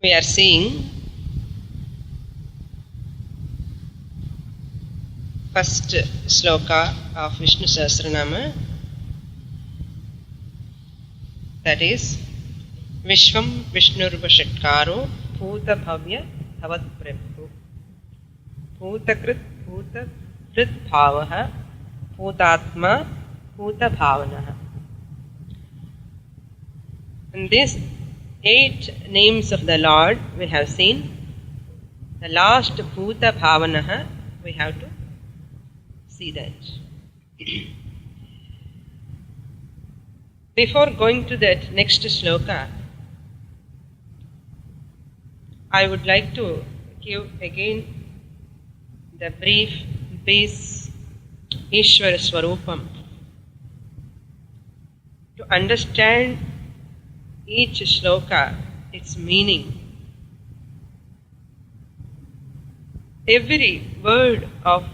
We are seeing first sloka of Vishnu Sahasranaama, that is Vishvam Vishnurva Shatkaro Bhuta Bhavya Bhavat Prabhu Bhutakrit Bhuta Krit Bhavaha Bhutatma Bhuta Bhavanaha. And these 8 names of the Lord we have seen. The last Bhuta Bhavanaha, we have to see that. Before going to that next sloka, I would like to give again the brief base Ishvara Swarupam. To understand each sloka, its meaning, every word of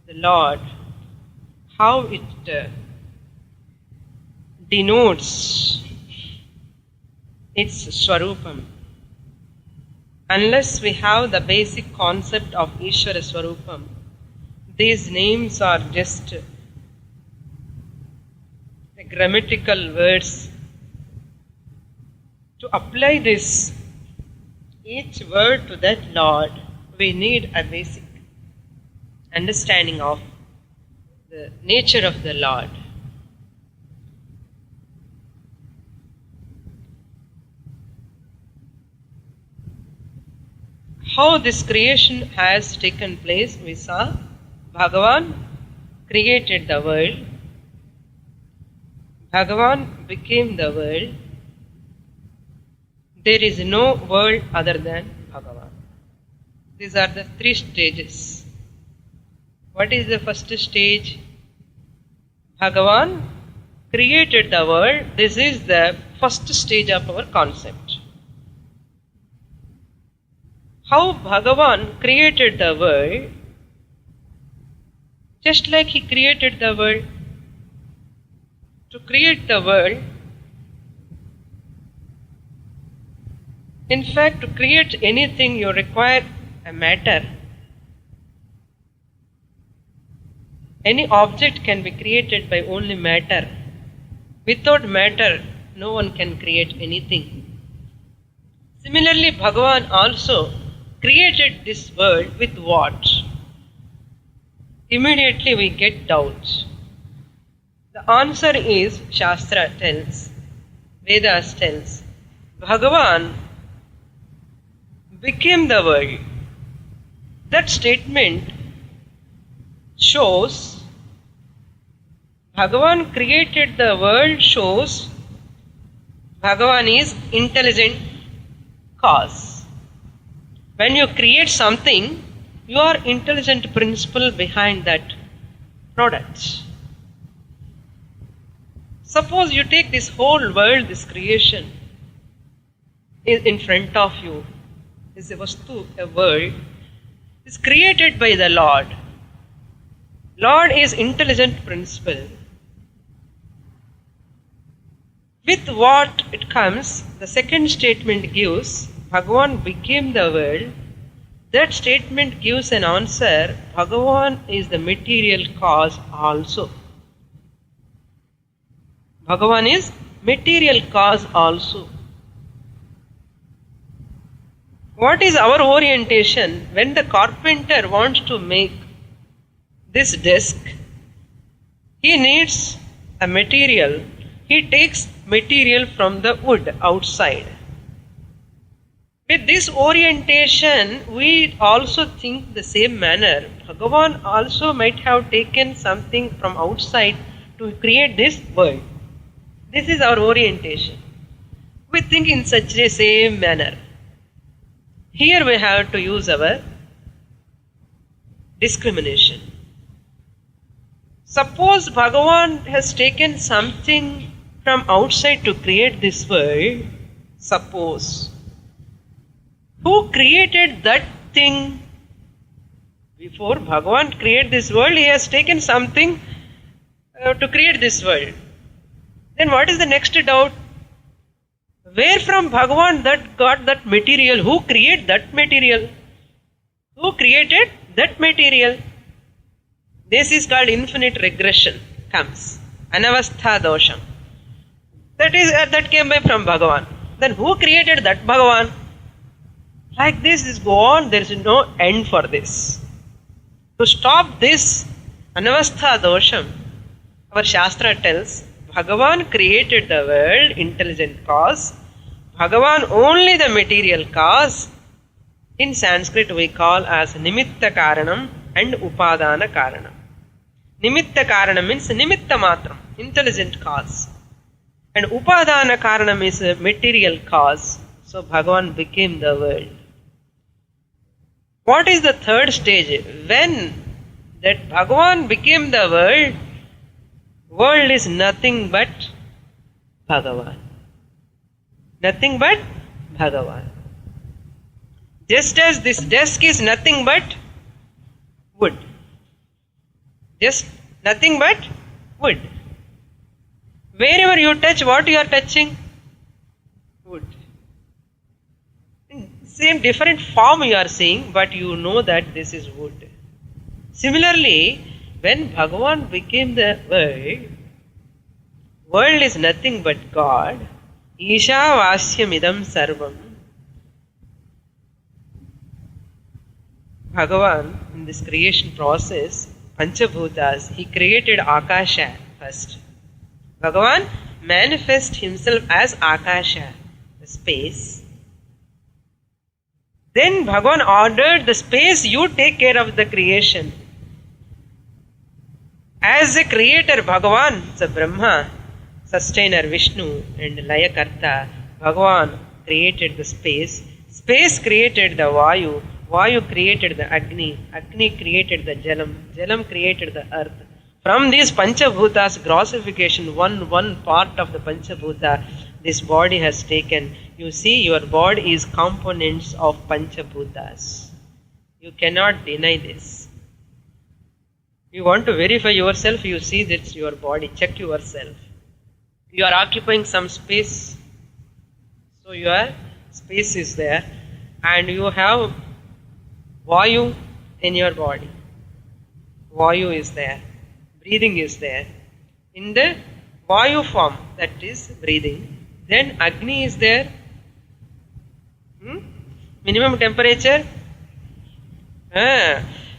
the Lord, how it denotes its Swarupam. Unless we have the basic concept of Ishvara Swarupam, these names are just the grammatical words. To apply this, each word to that Lord, we need a basic understanding of the nature of the Lord. How this creation has taken place, we saw Bhagavan created the world. Bhagavan became the world. There is no world other than Bhagavan. These are the 3 stages. What is the first stage? Bhagavan created the world. This is the first stage of our concept. How Bhagavan created the world, just like he created the world. To create the world, in fact, to create anything, you require a matter. Any object can be created by only matter. Without matter, no one can create anything. Similarly, Bhagavan also created this world with what? Immediately we get doubts. The answer is, Shastra tells, Vedas tells, Bhagavan became the world. That statement shows Bhagavan created the world, shows Bhagavan is intelligent cause. When you create something, you are intelligent principle behind that product. Suppose you take this whole world, this creation is in front of you. Is a vastu, a world, is created by the Lord. Lord is intelligent principle. With what it comes, the second statement gives, Bhagavan became the world. That statement gives an answer, Bhagavan is the material cause also. Bhagavan is material cause also. What is our orientation? When the carpenter wants to make this desk, he needs a material. He takes material from the wood outside. With this orientation, we also think the same manner. Bhagavan also might have taken something from outside to create this world. This is our orientation. We think in such a same manner. Here we have to use our discrimination. Suppose Bhagavan has taken something from outside to create this world. Suppose. Who created that thing? Before Bhagavan created this world, he has taken something to create this world. Then what is the next doubt? Where from Bhagavan that got that material? Who created that material? Who created that material? This is called infinite regression comes. Anavastha dosham. That came by from Bhagavan. Then who created that Bhagavan? Like this go on, there is no end for this. To stop this Anavastha dosham, our Shastra tells, Bhagavan created the world, intelligent cause. Bhagavan only the material cause. In Sanskrit we call as Nimitta Karanam and Upadana Karanam. Nimitta Karanam means Nimitta Matram, intelligent cause. And Upadana Karanam is a material cause. So Bhagavan became the world. What is the third stage? When that Bhagavan became the world is nothing but Bhagavan. Nothing but Bhagavan. Just as this desk is nothing but wood. Just nothing but wood. Wherever you touch, what you are touching? Wood. Same different form you are seeing, but you know that this is wood. Similarly, when Bhagavan became the world is nothing but God. Isha Vasyam Idam Sarvam. Bhagavan, in this creation process, Panchabhutas, he created Akasha first. Bhagavan manifests himself as Akasha, the space. Then Bhagavan ordered the space, you take care of the creation. As a creator, Bhagavan, the Brahma, sustainer Vishnu and Layakarta, Bhagavan created the space. Space created the Vayu. Vayu created the Agni. Agni created the Jalam. Jalam created the earth. From these Panchabhutas, grossification, one part of the Panchabhuta, this body has taken. You see, your body is components of Panchabhutas. You cannot deny this. You want to verify yourself, you see that's your body. Check yourself. You are occupying some space. So your space is there. And you have Vayu in your body. Vayu is there. Breathing is there. In the Vayu form, that is breathing. Then Agni is there. Minimum temperature.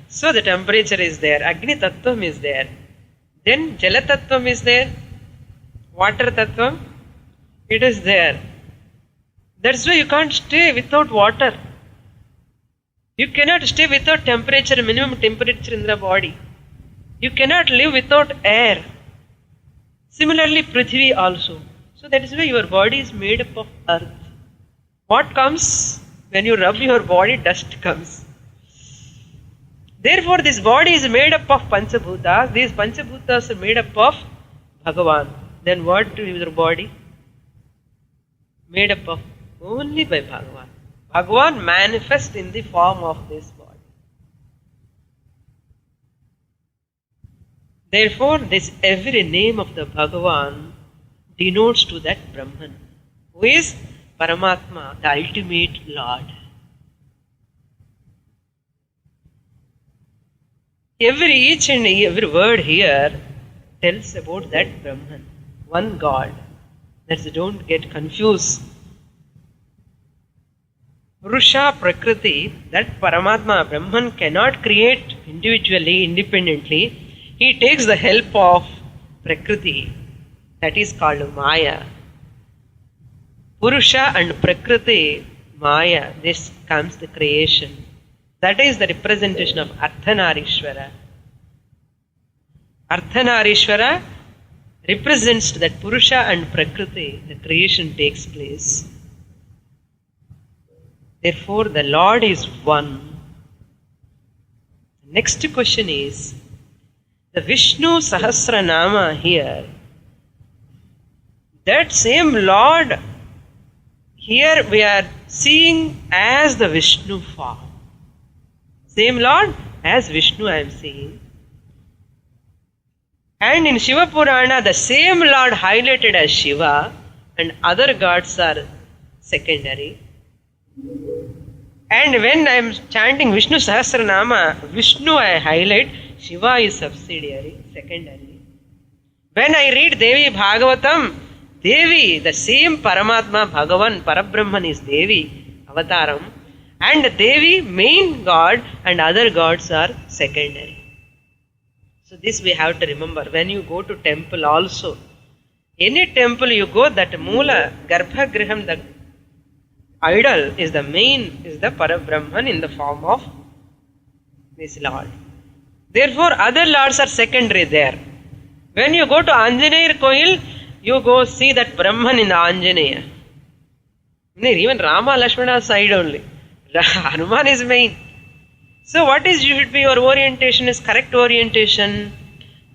So the temperature is there. Agni Tattvam is there. Then Jala Tattvam is there. Water Tattvam. It is there. That's why you can't stay without water. You cannot stay without temperature, minimum temperature in the body. You cannot live without air. Similarly, Prithvi also. So that is why your body is made up of earth. What comes? When you rub your body, dust comes. Therefore, this body is made up of Panchabhutas. These Panchabhutas are made up of Bhagavan. Then what is your body? Made up of only by Bhagavan. Bhagavan manifests in the form of this body. Therefore, this every name of the Bhagavan denotes to that Brahman, who is Paramatma, the ultimate Lord. Each and every word here tells about that Brahman, one God. That's don't get confused. Purusha Prakriti, that Paramatma, Brahman cannot create individually, independently. He takes the help of Prakriti, that is called Maya. Purusha and Prakriti, Maya, this comes the creation. That is the representation of Ardhanarishvara. Ardhanarishvara represents that Purusha and Prakriti, the creation takes place. Therefore, the Lord is one. Next question is, the Vishnu Sahasranaama here, that same Lord, here we are seeing as the Vishnu form. Same Lord as Vishnu I am seeing. And in Shiva Purana, the same Lord highlighted as Shiva and other gods are secondary. And when I am chanting Vishnu Sahasranama, Vishnu I highlight, Shiva is subsidiary, secondary. When I read Devi Bhagavatam, Devi, the same Paramatma, Bhagavan, Parabrahman is Devi, Avataram. And Devi, main god, and other gods are secondary. So this we have to remember. When you go to temple also, any temple you go, that Moola, Garbhagriham, the idol is the main, is the Parabrahman in the form of this Lord. Therefore, other lords are secondary there. When you go to Anjaneya Koil, you go see that Brahman in the Anjaneya. Even Rama Lakshmana side only. Hanuman is main. So what is should be your orientation is correct orientation.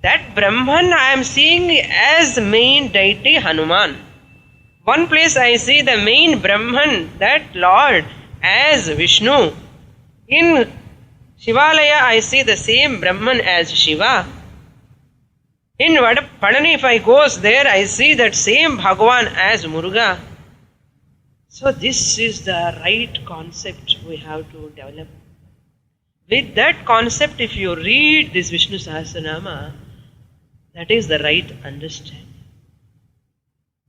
That Brahman I am seeing as main deity Hanuman. One place I see the main Brahman, that Lord, as Vishnu. In Shivalaya I see the same Brahman as Shiva. In Padani if I goes there I see that same Bhagavan as Muruga. So this is the right concept we have to develop. With that concept, if you read this Vishnu Sahasranama, that is the right understanding.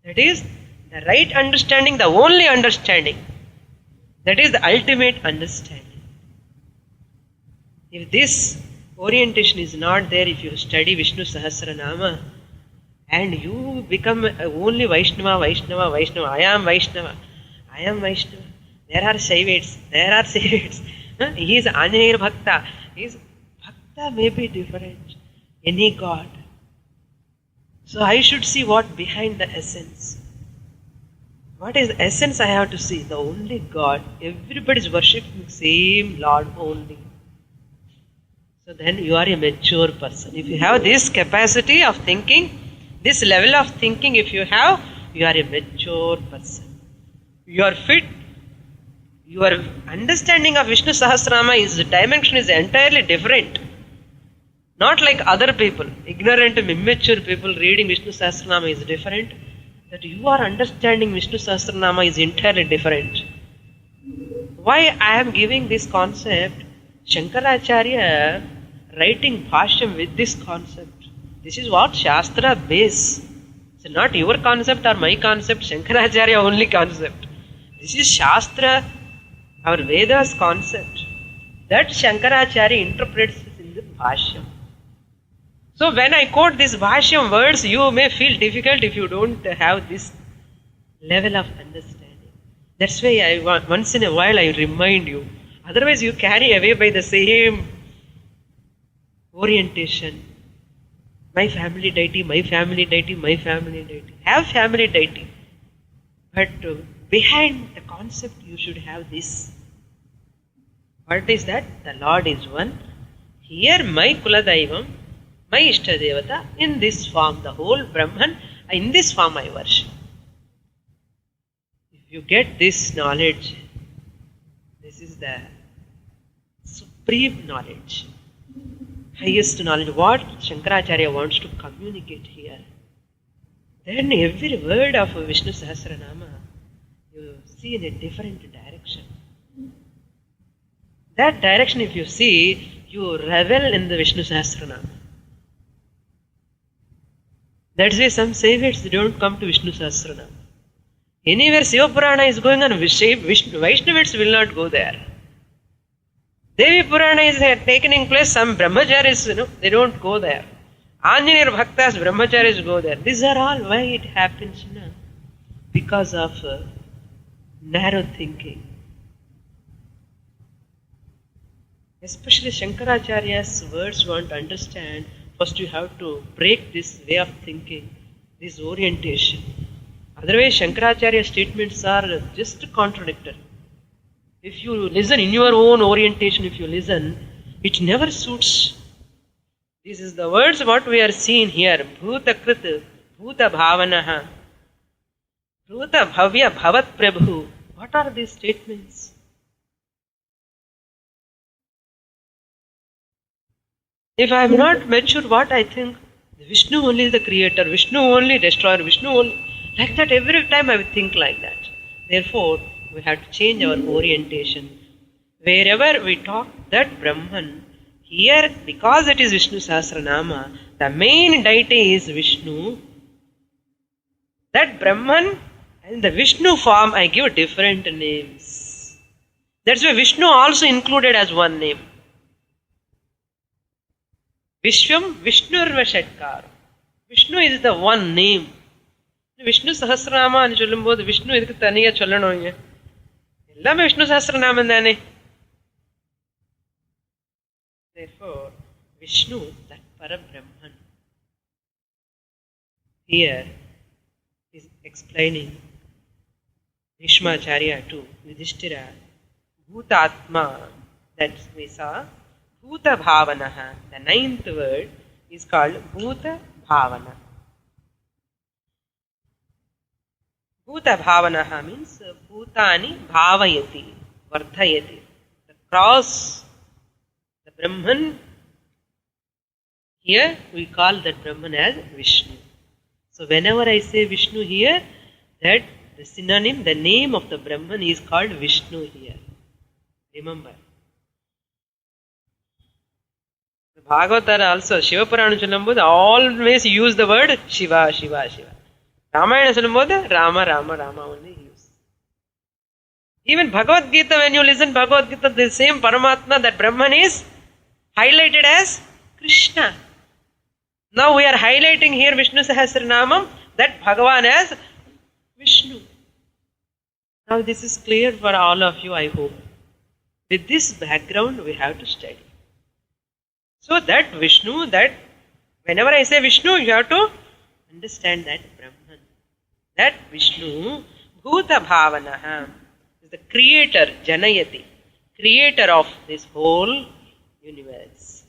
That is the right understanding, the only understanding. That is the ultimate understanding. If this orientation is not there, if you study Vishnu Sahasranama and you become only Vaishnava, Vaishnava, Vaishnava, I am Vaishnava, I am Vaishnava. There are Shaivites, there are Saivites. He is Anjaneya Bhakta. His Bhakta may be different. Any God. So I should see what behind the essence. What is the essence I have to see? The only God. Everybody is worshipping the same Lord only. So then you are a mature person. If you have this capacity of thinking, this level of thinking if you have, you are a mature person. You are fit. Your understanding of Vishnu Sahasranama is dimension is entirely different. Not like other people, ignorant and immature people reading Vishnu Sahasranama is different. That you are understanding Vishnu Sahasranama is entirely different. Why I am giving this concept? Shankaracharya writing Bhashyam with this concept. This is what Shastra base. It's not your concept or my concept, Shankaracharya only concept. This is Shastra, our Veda's concept. That Shankaracharya interprets in the Bhashyam. So when I quote these Bhashyam words, you may feel difficult if you don't have this level of understanding. That's why once in a while I remind you. Otherwise you carry away by the same orientation. My family deity, my family deity, my family deity. Have family deity. But behind the concept you should have this. What is that? The Lord is one. Here my Kuladaivam, my Ishtadevata, in this form, the whole Brahman, in this form I worship. If you get this knowledge, this is the supreme knowledge, highest knowledge, what Shankaracharya wants to communicate here. Then every word of Vishnu Sahasranama, you see in a different direction. That direction if you see, you revel in the Vishnu Sahasranama. That's why some Saivites, they don't come to Vishnu Sahasranama. Anywhere Shiva Purana is going on, Vaishnavites will not go there. Devi Purana is taking place, some brahmacharis, they don't go there. Anjaneya Bhaktas, brahmacharis go there. These are all why it happens, because of narrow thinking. Especially Shankaracharya's words want to understand, first you have to break this way of thinking, this orientation. Otherwise Shankaracharya's statements are just contradictory. If you listen in your own orientation, if you listen, it never suits. This is the words what we are seeing here. Bhuta Krit, Bhuta Bhavanaha, Bhuta Bhavya Bhavat Prabhu. What are these statements? If I am not mature, what I think? Vishnu only is the creator, Vishnu only destroyer, Vishnu only. Like that every time I will think like that. Therefore, we have to change our orientation. Wherever we talk that Brahman, here, because it is Vishnu Sahasranaama, the main deity is Vishnu. That Brahman and the Vishnu form, I give different names. That's why Vishnu also included as one name. Vishwam Vishnurva Shatkar. Vishnu is the one name. Vishnu Sahasranaama and சொல்லும்போது Vishnu இதுக்கு தனியா சொல்லணும். எல்லாமே Vishnu Sahasranaama தானே. Therefore, Vishnu, that Parabrahman, here is explaining Bhishmacharya to Yudhishthira, Bhutatma, that we saw, Bhuta Bhavanaha. The ninth word is called Bhuta Bhavana. Bhuta Bhavanaha means Bhutani Bhavayati, Vardhayati. The cross, the Brahman, here we call that Brahman as Vishnu. So whenever I say Vishnu here, that the synonym, the name of the Brahman is called Vishnu here. Remember. The Bhagavatar also, Shiva Purana சொல்லும்போது always use the word Shiva, Shiva, Shiva. Ramayana சொல்லும்போது Rama, Rama, Rama only use. Even Bhagavad Gita, when you listen Bhagavad Gita, the same Paramatma, that Brahman is highlighted as Krishna. Now we are highlighting here Vishnu Sahasranamam, that Bhagavan as Vishnu. Now this is clear for all of you, I hope. With this background we have to study. So that Vishnu, that whenever I say Vishnu, you have to understand that Brahman. That Vishnu, Bhuta Bhavanaha, is the creator, Janayati, creator of this whole universe.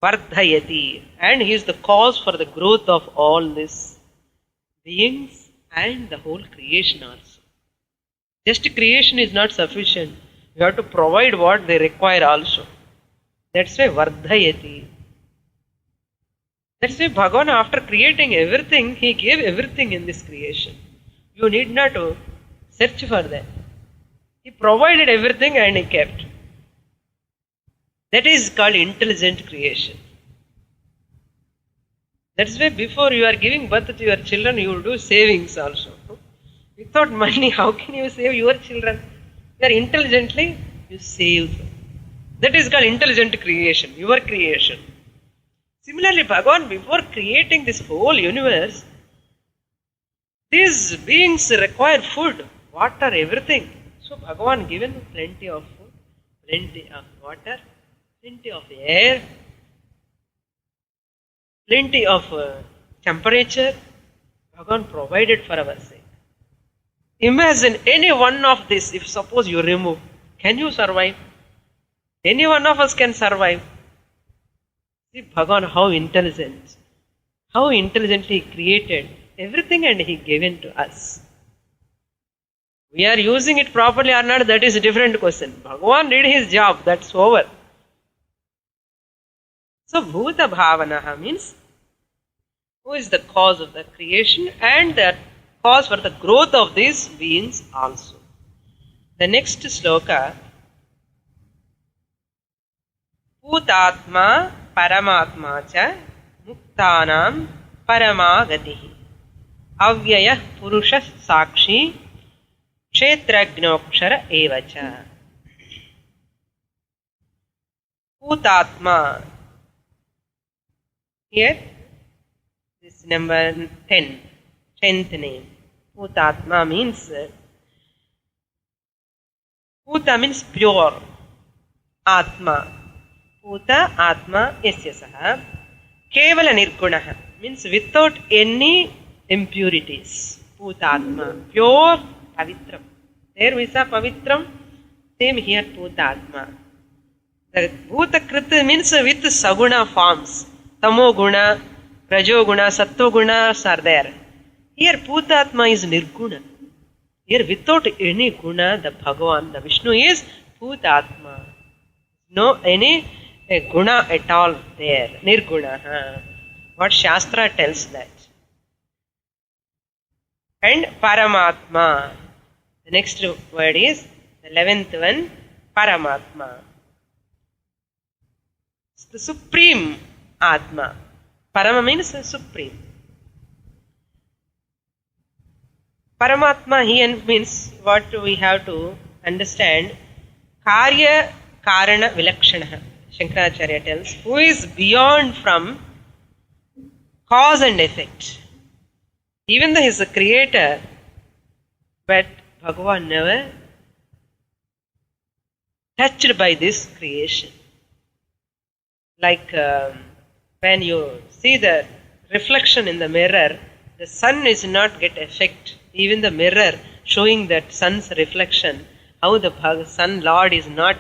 Vardhayati, and he is the cause for the growth of all these beings and the whole creation also. Just creation is not sufficient. You have to provide what they require also. That's why Vardhayati. That's why Bhagavan, after creating everything, he gave everything in this creation. You need not to search for that. He provided everything and he kept. That is called intelligent creation. That's why before you are giving birth to your children, you will do savings also. Without money, how can you save your children? You are intelligently, you save them. That is called intelligent creation, your creation. Similarly, Bhagavan, before creating this whole universe, these beings require food, water, everything. So Bhagavan given plenty of food, plenty of water, plenty of air, plenty of temperature. Bhagavan provided for our sake. Imagine any one of this, if suppose you remove, can you survive? Any one of us can survive. See Bhagavan, how intelligent, how intelligently he created everything and he given to us. We are using it properly or not, that is a different question. Bhagavan did his job, that's over. So Bhuta Bhavanaha means who is the cause of the creation and the cause for the growth of these beings also. The next sloka, Bhutatma Paramatma cha Muktanam Paramagatihi Avyayah Purusha Sakshi Kshetragnokshara Evacha. Bhutatma. Here, this number 10, 10th name. Bhutatma means, Bhuta means pure, Atma. Bhuta, Atma, Yasya Saha. Kevala Nirgunaha means without any impurities. Bhutatma, pure, Pavitram. There we saw Pavitram, same here Bhutatma. The Bhutakrit means with Saguna forms. Tamo guna, Rajo guna, Satto gunas are there. Here Bhutatma is Nirguna. Here without any guna, the Bhagavan, the Vishnu is Bhutatma. No any guna at all there. Nirguna. What Shastra tells that. And Paramatma. The next word is, the 11th one, Paramatma. It's the supreme Atma. Parama means supreme. Paramatma here means what we have to understand. Karya Karana Vilakshana. Shankaracharya tells, who is beyond from cause and effect. Even though he is a creator, but Bhagavan never touched by this creation. Like when you see the reflection in the mirror, the sun is not get effect. Even the mirror showing that sun's reflection, how the sun Lord is not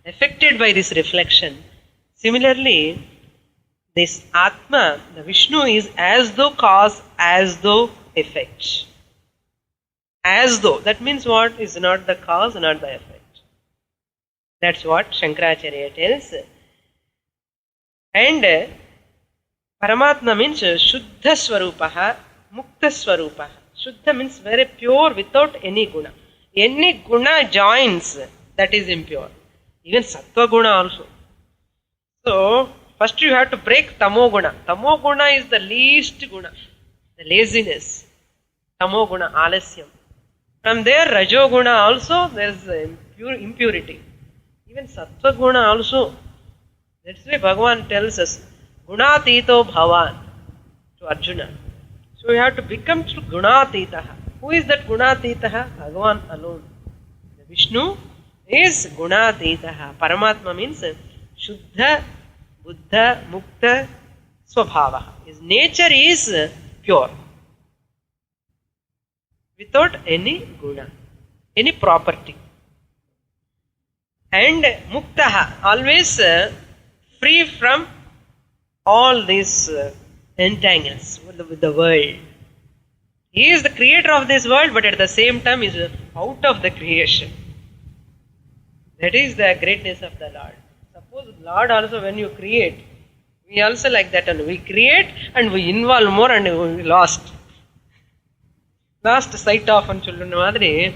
affected by this reflection. Similarly, this Atma, the Vishnu, is as though cause, as though effect. As though. That means what? Is not the cause, not the effect. That's what Shankaracharya tells. And Paramatma means Shuddha Swarupaha, Mukta Swarupaha. Shuddha means very pure without any guna. Any guna joins, that is impure. Even Sattva guna also. So, first you have to break Tamo guna. Tamo guna is the least guna. The laziness. Tamo guna, alasyam. From there, Rajo guna also, there is impurity. Even Sattva guna also. That's why Bhagavan tells us, Gunatito Bhavan to Arjuna. So we have to become through Gunatitaha. Who is that Gunatitaha? Bhagavan alone. The Vishnu is Gunatitaha. Paramatma means Shuddha, Buddha, Mukta, Swabhava. His nature is pure. Without any guna, any property. And Muktaha, always free from all these entangles with the world. He is the creator of this world, but at the same time is out of the creation. That is the greatness of the Lord. Suppose Lord also, when you create, we also like that, and we create and we involve more and we lost sight of and children madri,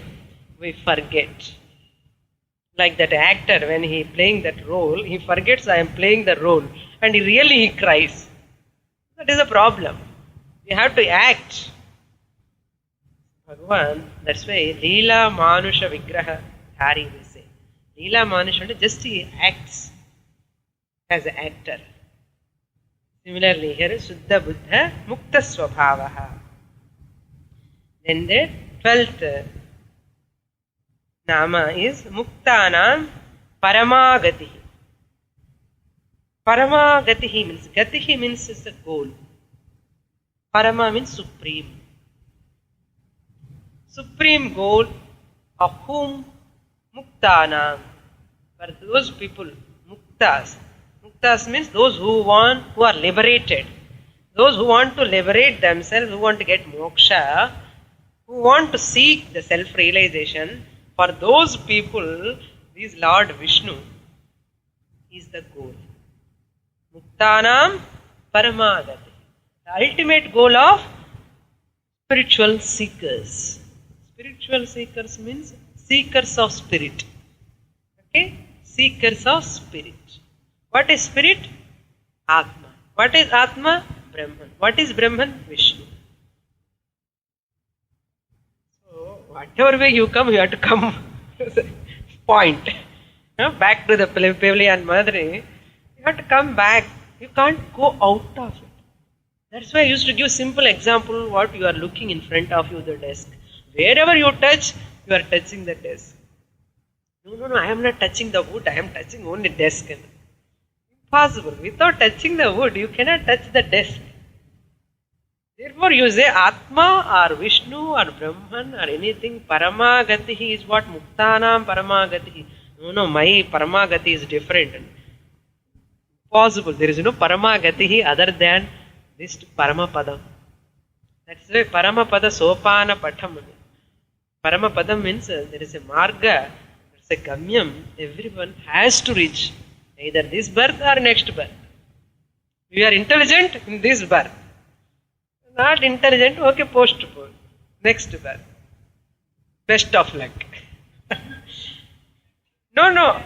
we forget. Like that actor, when he playing that role, he forgets I am playing the role, and he cries. That is a problem. You have to act. Bhagavan, that's why Leela Manusha Vigraha Hari we say. Leela Manusha, just he acts as an actor. Similarly, here is Shuddha Buddha Mukta Swabhavaha. Then the 12th Nama is Muktanam Paramagatihi. Paramagatihi means, Gatihi means is a goal. Parama means supreme. Supreme goal of whom? Muktanam. For those people, Muktas. Muktas means those who are liberated. Those who want to liberate themselves, who want to get moksha, who want to seek the self-realization. For those people, this Lord Vishnu is the goal. Muktanam Paramagati. The ultimate goal of spiritual seekers. Spiritual seekers means seekers of spirit. Okay? Seekers of spirit. What is spirit? Atma. What is Atma? Brahman. What is Brahman? Vishnu. Whatever way you come, you have to come point. Back to the pavilion Madri. You have to come back. You can't go out of it. That's why I used to give simple example what you are looking in front of you, the desk. Wherever you touch, you are touching the desk. No, I am not touching the wood, I am touching only desk. Impossible. Without touching the wood, you cannot touch the desk. Therefore, you say Atma or Vishnu or Brahman or anything. Paramagatihi is what? Muktanam Paramagatihi. No, my Paramagati is different. Possible. There is no Paramagatihi other than this Paramapadam. That's why Paramapada Sopana Patham. Paramapadam means there is a Marga, there is a Gamyam. Everyone has to reach either this birth or next birth. We are intelligent in this birth. Not intelligent, okay, postpone. Next birth. Best of luck. No.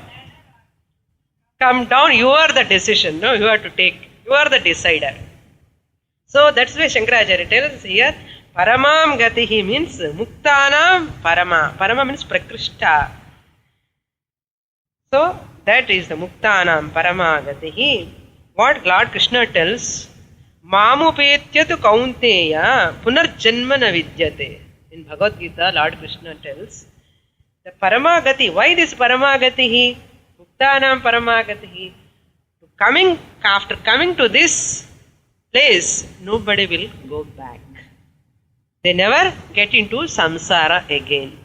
Come down, you are the decision. No, you have to take. You are the decider. So that's why Shankaracharya tells here, Paramam Gatihi means Muktanam Parama. Parama means Prakrishta. So that is the Muktanam Parama Gatihi. What Lord Krishna tells, Mamupetyatu Kaunteya Punarjanmana Vidyate. In Bhagavad Gita, Lord Krishna tells, the Paramagati. Why this Paramagatihi? Muktanam Paramagatihi. After coming to this place, nobody will go back. They never get into samsara again.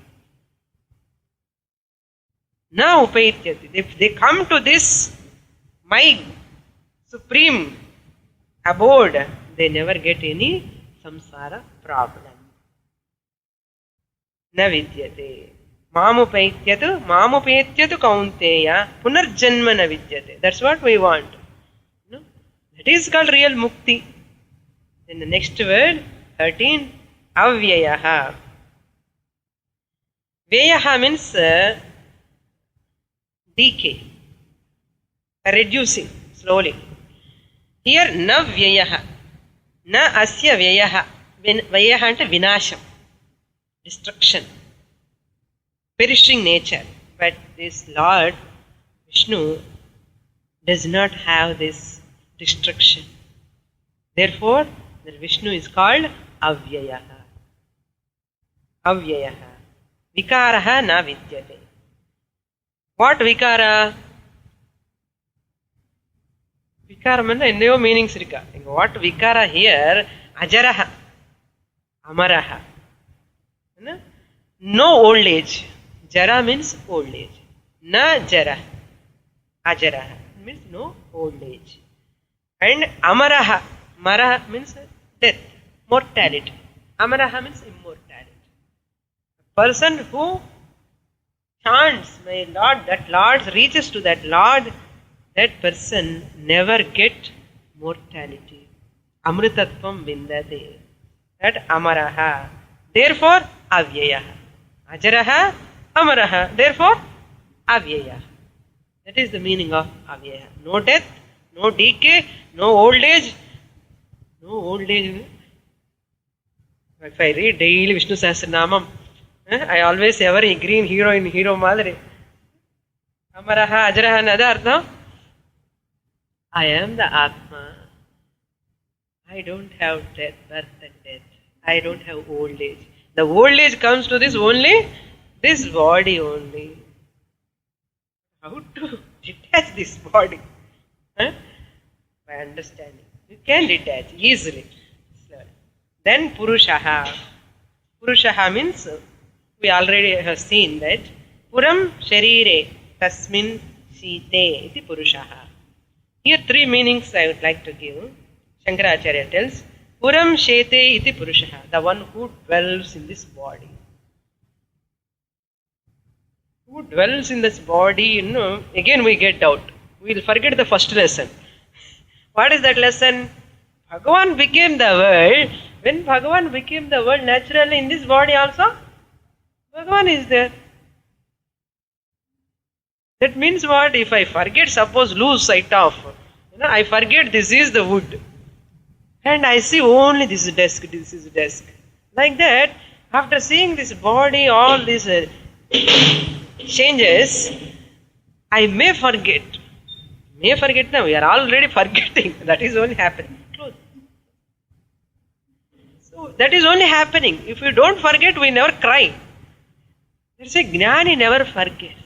Now upaityati. If they come to this, my supreme abode, they never get any samsara problem. Na vidyate. Mamupetyatu kaunteya punarjanma na vidyate. That's what we want. No? That is called real mukti. Then the next word, 13, avyayaha. Vyayaha means decay, reducing slowly. Here, na vyayaha. Na asya vyayaha. Vyayaha ante vinasham. Destruction, perishing nature. But this Lord Vishnu does not have this destruction. Therefore, the Vishnu is called Avyayaha. Avyayaha. Vikaraha na vidyate. What vikara? Vikara means no meanings. What vikara here? Ajaraha. Amaraha. No old age. Jara means old age. Na jara. Ajaraha means no old age. And amaraha. Maraha means death, mortality. Amaraha means immortality. A person who chants, my Lord, that Lord reaches to that Lord, that person never get mortality. Amritatvam vindate. That amaraha. Therefore, avyayaha. Ajaraha, amaraha. Therefore, avyayaha. That is the meaning of avyayaha. No death, no decay, no old age. No old age. If I read daily Vishnu Sahasranaama, I always say every green hero in hero madre. Amaraha, ajaraha, nadartha. I am the Atma. I don't have death, birth and death. I don't have old age. The old age comes to this only, this body only. How to detach this body? By understanding. You can detach easily. Then Purushaha. Purushaha means, we already have seen that, Puram Sharire Tasmin Site iti Purushaha. Here three meanings I would like to give. Shankaracharya tells, Puram Shete iti Purushaha, the one who dwells in this body. Who dwells in this body, again we get doubt. We will forget the first lesson. What is that lesson? Bhagavan became the world. When Bhagavan became the world, naturally in this body also, Bhagavan is there. That means what? If I forget, suppose lose sight of, I forget this is the wood. And I see only this is desk, this is desk. Like that, after seeing this body, all these changes, I may forget. May forget now, we are already forgetting. That is only happening. So that is only happening. If we don't forget, we never cry. There's a Jnani never forgets.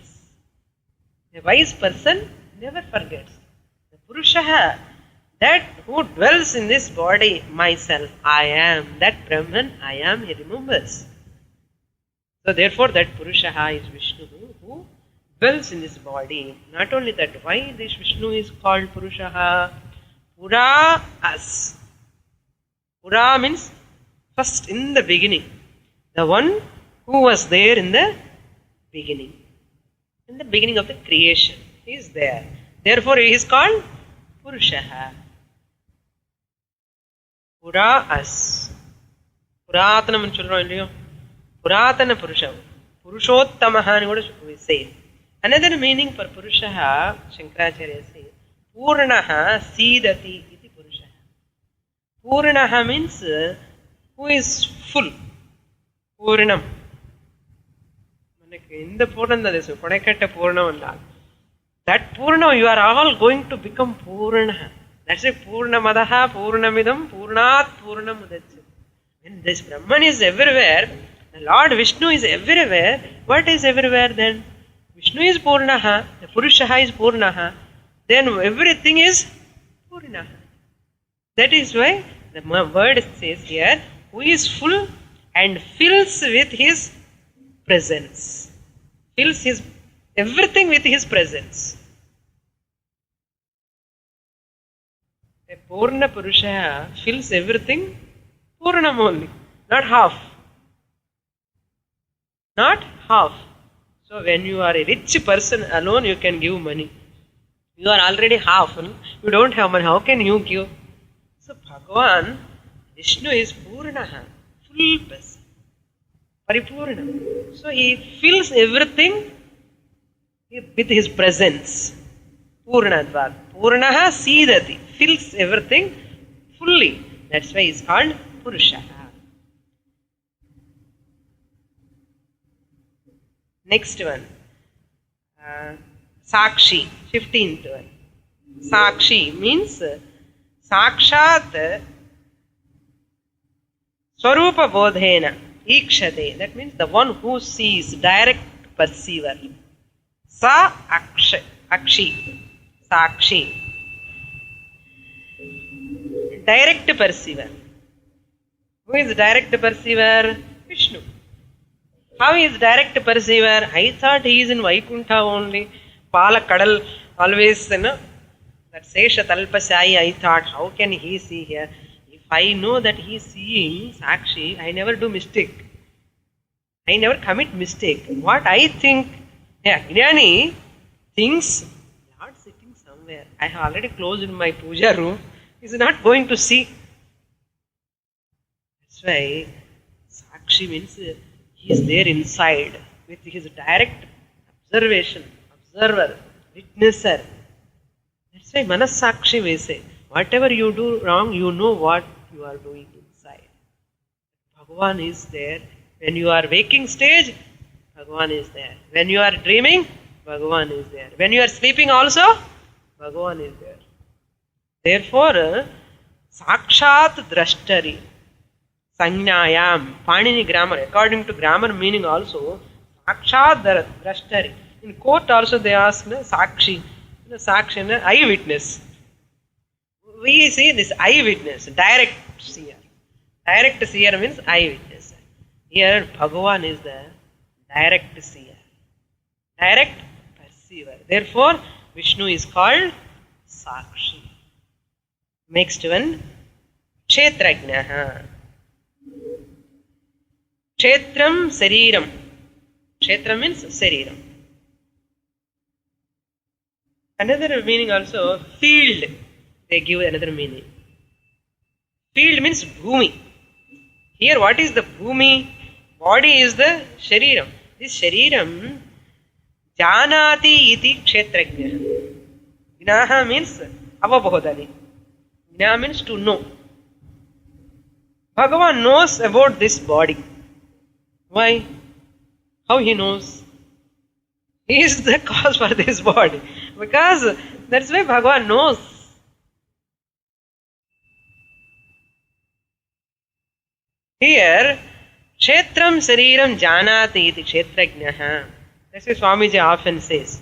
A wise person never forgets. The Purushaha, that who dwells in this body, myself, I am, that Brahman, I am, he remembers. So therefore that Purushaha is Vishnu who dwells in this body. Not only that, why this Vishnu is called Purushaha? Pura as. Pura means first, in the beginning. The one who was there in the beginning. In the beginning of the creation. He is there. Therefore he is called Purushaha. Pura as. Puratanam சொல்றோம் இல்லையோ? Puratana Purusha. Purushottamaha ani kuda we say. Another meaning for Purushaha, Shankaracharya says, Purnaha Sidati iti Purushaha. Purnaha means who is full. Purnam. In the Purnam, there is Purnam. That Purna, you are all going to become Purna. That's a Purnamadaha, Purnamidam, Purnat, Purnamudachyate. When this Brahman is everywhere, the Lord Vishnu is everywhere. What is everywhere then? Vishnu is Purnaha, the Purushaha is Purnaha. Then everything is Purnaha. That is why the word says here, who is full and fills with his presence. Fills his everything with his presence. A Purna Purusha fills everything Purnam only, not half. Not half. So when you are a rich person alone, you can give money. You are already half. You don't have money. How can you give? So Bhagavan, Vishnu is Purnaha, full person. Paripurna. So he fills everything with his presence. Purnadvat. Purnaha Sidati. Fills everything fully. That's why it's called Purusha. Next one. Sakshi. 15th one. Sakshi means Sakshat Swarupa Bodhena. Ikshate. That means the one who sees, direct perceiver. Sa Akshi. Sakshi. Direct perceiver. Who is direct perceiver? Vishnu. How is direct perceiver? I thought he is in Vaikuntha only. Pala Kadal always, that Sesha Talpasai, I thought, how can he see here? If I know that he is seeing Sakshi, I never do mistake. I never commit mistake. What I think, Jnani thinks, Lord sitting somewhere. I have already closed in my puja room. He is not going to see. That's why Sakshi means he is there inside with his direct observation, observer, witnesser. That's why Manasakshi we say, whatever you do wrong, you know what you are doing inside. Bhagavan is there. When you are waking stage, Bhagavan is there. When you are dreaming, Bhagavan is there. When you are sleeping also, Bhagavan is there. Therefore, Sakshat Drashtari, Sangnayam, Panini grammar, according to grammar meaning also, Sakshat Drashtari. In court also they ask, Sakshi, Sakshi, eyewitness. We see this eyewitness, direct seer. Direct seer means eyewitness. Here Bhagavan is the direct seer, direct perceiver. Therefore, Vishnu is called Sakshi. Next one, Kshetrajnaha. Kshetram Sariram. Kshetra means Sariram. Another meaning also, field. They give another meaning. Field means Bhumi. Here what is the Bhumi? Body is the Shariram. This Shariram, Janati iti Kshetrajnaha. Jnaha means Avabodhani. Jna means to know. Bhagavan knows about this body. Why? How he knows? He is the cause for this body. Because that's why Bhagavan knows. Here, Kshetram Sariram Janati iti Kshetrajnaha. That's why Swamiji often says.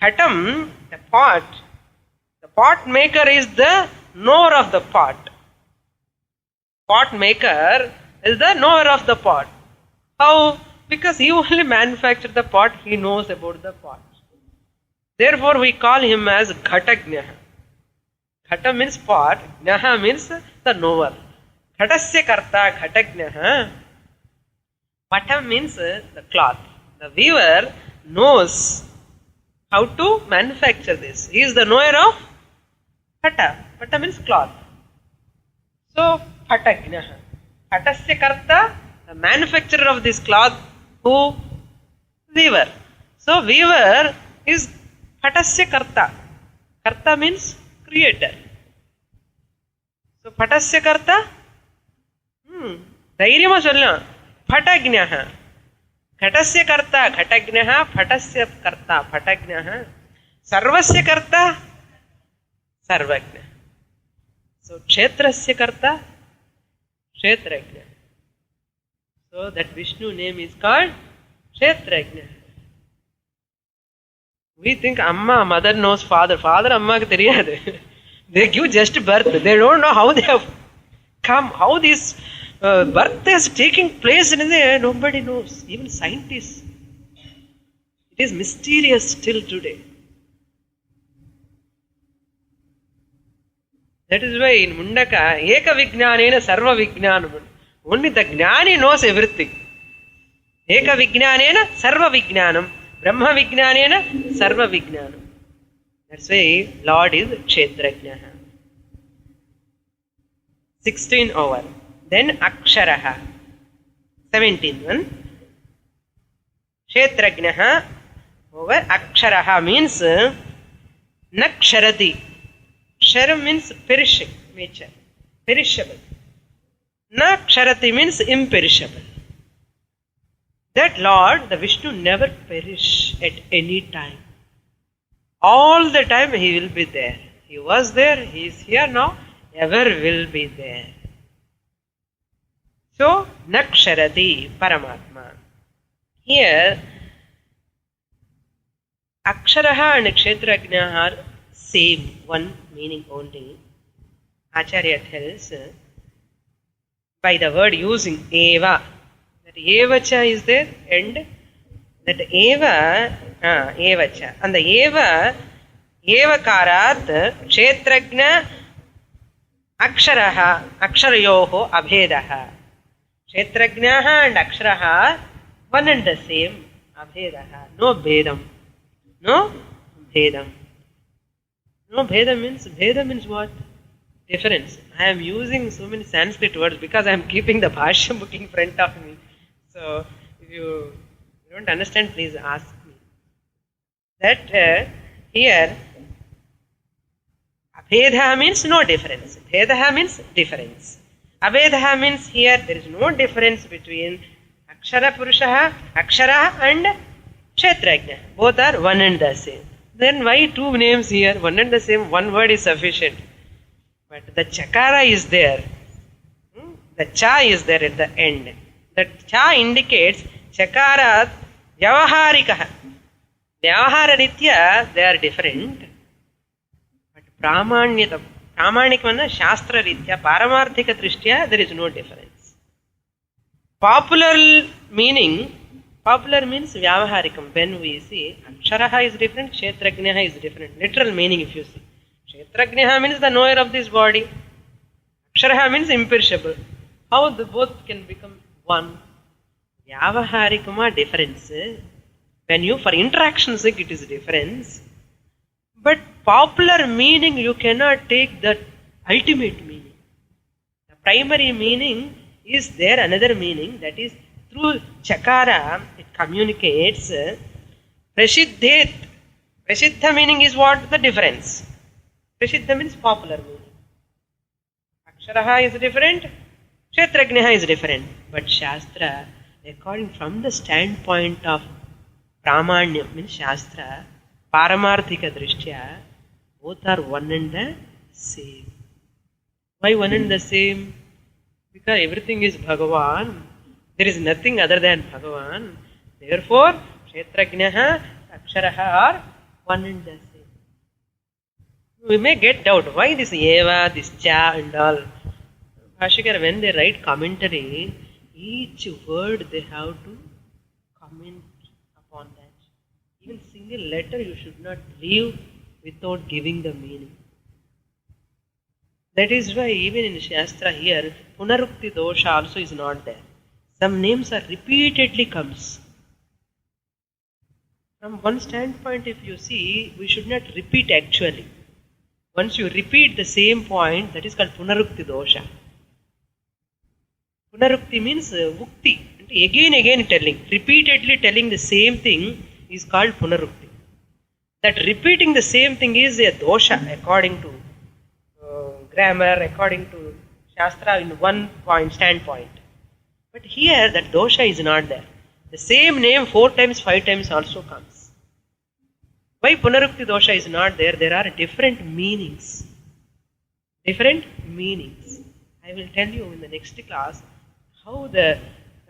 Ghatam, the pot maker is the knower of the pot. Pot maker is the knower of the pot. How? Because he only manufactured the pot, he knows about the pot. Therefore, we call him as Ghatagnaha. Ghata means pot, Gnaha means the knower. Ghatasya karta Ghatagnaha. Patam means the cloth. The weaver knows how to manufacture this. He is the knower of Phata. Phata means cloth. So, Phatagnaha. Phatasya karta, the manufacturer of this cloth, Who? Weaver. So weaver is Patasya Karta. Karta means creator. So Patasya Karta? Dhairiyama solla. Patagnaha. Ghatasya Karta. Ghatagnaha. Patasya Karta. Patagnaha. Sarvasya Karta. Sarvagna. So Kshetrasya Karta. Kshetragna. So that Vishnu name is called Kshetragna. We think Amma, mother knows father. Father, Amma ku theriyadu. They give just birth. They don't know how they have come, how this birth is taking place in there. Nobody knows. Even scientists. It is mysterious till today. That is why in Mundaka, Eka Vijnanena Sarva Vijnanam. Only the Jnani knows everything. Eka Vijnanena Sarva Vijnanam. Brahma Vijnanena Sarva Vijnanam. That's why Lord is Kshetrajnaha. 16 over. Then Aksharaha. 17th one. Kshetrajnaha over Aksharaha means Naksharati. Kshara means perishing nature. Perishable. Naksharati means imperishable. That Lord, the Vishnu, never perish at any time. All the time he will be there. He was there, he is here now, ever will be there. So, Naksharati, Paramatma. Here, Aksharaha and Kshetrajna are same, one meaning only. Acharya tells by the word using Eva. That Evacha is there and that Eva, Evacha. And the Eva, Evakarat, Kshetrajna, Aksharaha, Aksharayoho, Abhedaha. Kshetrajnaha and Aksharaha, one and the same, Abhedaha. No Bhedam. No Bhedam. No Bheda means what? Difference. I am using so many Sanskrit words because I am keeping the Bhashya book in front of me. So, if you don't understand, please ask me. That here, Abhedaha means no difference. Bhedaha means difference. Abhedaha means here there is no difference between Akshara Purushaha, Akshara and Kshetrajna. Both are one and the same. Then why two names here? One and the same, one word is sufficient. But the Chakara is there. The Cha is there at the end. The Cha indicates Chakarat Vyavaharikaha. Vyavahararitya, they are different. But Pramanyata, Pramanikvana Shastra Ritya, Paramarthika Drishtya, there is no difference. Popular means Vyavaharikam. When we see Aksharaha is different, Kshetrajnaha is different. Literal meaning if you see. Kshetrajnaha means the knower of this body. Aksharaha means imperishable. How the both can become one? Vyavaharikama difference. When you, for interaction sake, it is difference. But popular meaning, you cannot take the ultimate meaning. The primary meaning is there, another meaning, that is through Chakara, it communicates Prasiddhet. Prasiddha meaning is what? The difference. Prasiddha means popular meaning. Aksharaha is different, Kshetrajnaha is different. But Shastra, according from the standpoint of Pramanyam, means Shastra, Paramarthika Drishtya, both are one and the same. Why one and the same? Because everything is Bhagavan. There is nothing other than Bhagavan. Therefore, Kshetrajnaha, Aksharaha are one and the same. We may get doubt, why this Eva, this Cha and all. Bhashikar, when they write commentary, each word they have to comment upon that. Even single letter you should not leave without giving the meaning. That is why even in Shastra here, Punarukti dosha also is not there. Some names are repeatedly comes. From one standpoint, if you see, we should not repeat actually. Once you repeat the same point, that is called Punarukti dosha. Punarukti means Vukti. Again telling, repeatedly telling the same thing is called punarukti. That repeating the same thing is a dosha according to grammar, according to Shastra in one standpoint. But here that dosha is not there. The same name 4 times, 5 times also comes. Why punarukti dosha is not there? There are different meanings. Different meanings. I will tell you in the next class how the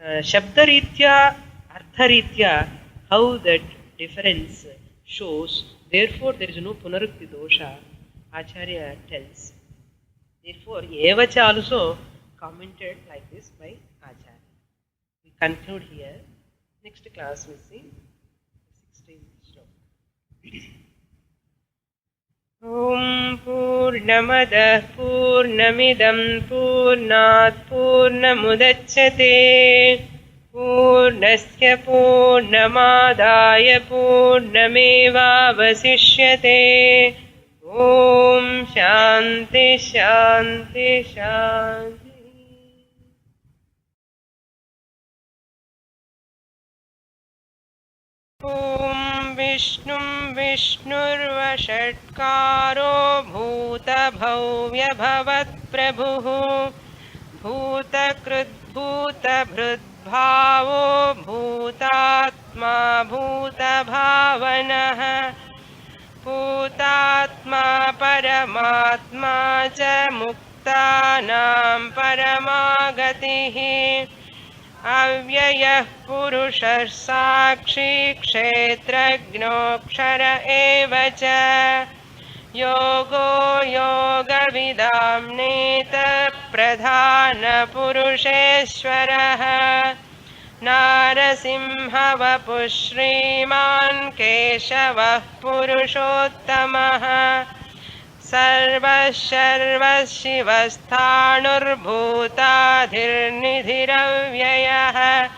Shabdaritya, Artharitya, how that difference shows. Therefore, there is no punarukti dosha, Acharya tells. Therefore, Evacha also commented like this by Acharya. We conclude here. Next class we see 16th sloka. Om Purnamadah Purnamidam Purnat Purnamudachyate Purnasya Purnamadaya Purnameva Vasishyate. Om Shanti Shanti Shanti. Om Vishnum Vishnurvashatkaro Bhuta Bhavya Bhavat Prabhu Bhuta Krut Bhuta Bhrut Bhavo Bhutatma Bhuta Bhavanah Bhutatma Paramatma Cha Muktanam Paramagatihi Avyayah Purushar Sakshi Kshetrajno Kshara Evacha Yogo Yoga Vidam Neta Pradhana Purusheshwaraha Narasimha Vapushriman Keshavah Purushottamah Sarvasharvas Shivasthanurбhutadhirnidhiravyayah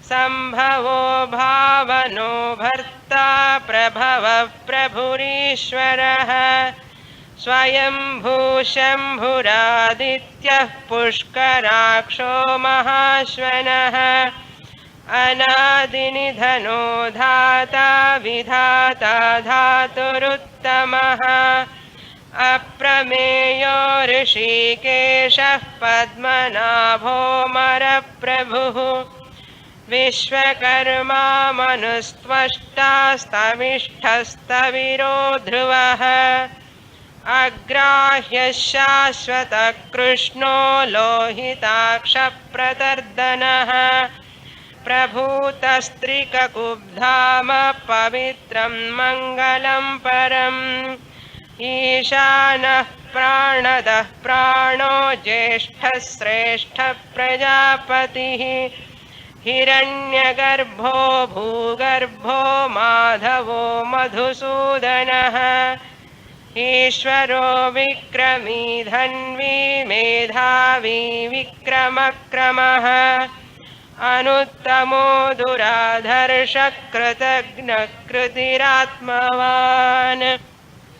Sambhavo Bhavano Bharta Prabhava Prabhurishwarah Swayambhu Shambhuradityah Pushkaraksho Mahashvanah Anadinidhano Dhata Vidhata Dhaturuttamah Aprameyo Rishikeshah Padmanabho Maraprabhu Vishwakarma Manustvashta Stavishtastaviro Dhruvah Agrahya Shashvata Krishno Lohitaksha Pratardanah Prabhutastrika Kubdhama Pavitram Mangalam Param Ishanah Pranadah Prano Jeshtha Sreshtha Prajapatihi Hiranyagarbho Bhugarbho Madhavo Madhusudanah Ishvaro Vikrami Dhanvi Medhavi Vikramakramah Anuttamo Duradharsha Kritagna Kritiratmavan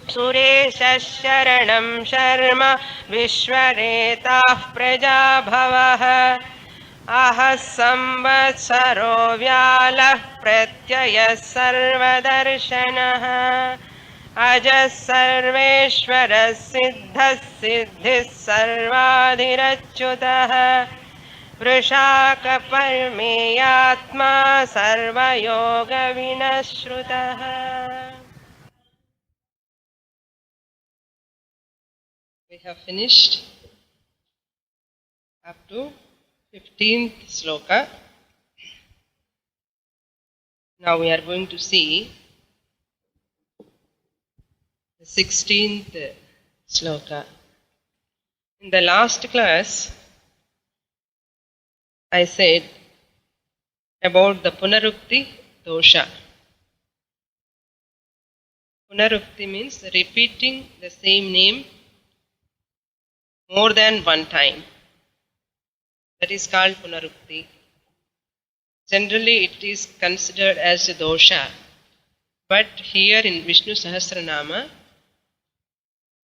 Suresha Sharanam Sharma Vishwaretah Prajabhavah Ahas Samvatsaro Vyalah Pratyayas Sarvadarshanah Ajas Sarveshwaras Siddhas Siddhis Sarvadhirachyutah Vrishaka Parmeyatma Sarvayoga Vinashrutah. We have finished up to 15th sloka. Now we are going to see the 16th sloka. In the last class, I said about the punarukti dosha. Punarukti means repeating the same name more than one time. That is called punarukti. Generally it is considered as a dosha, but here in Vishnu Sahasranaama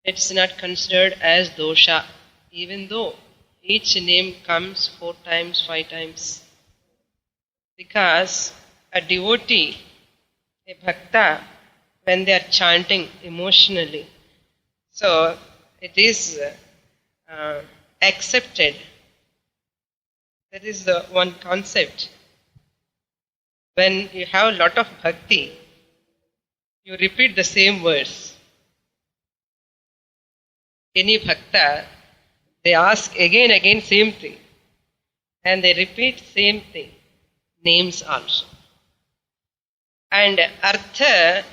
it is not considered as dosha, even though each name comes 4 times, 5 times. Because a devotee, a bhakta, when they are chanting emotionally, so it is accepted. That is the one concept. When you have a lot of bhakti, you repeat the same words. Any bhakta, they ask again, same thing. And they repeat same thing. Names also. And artha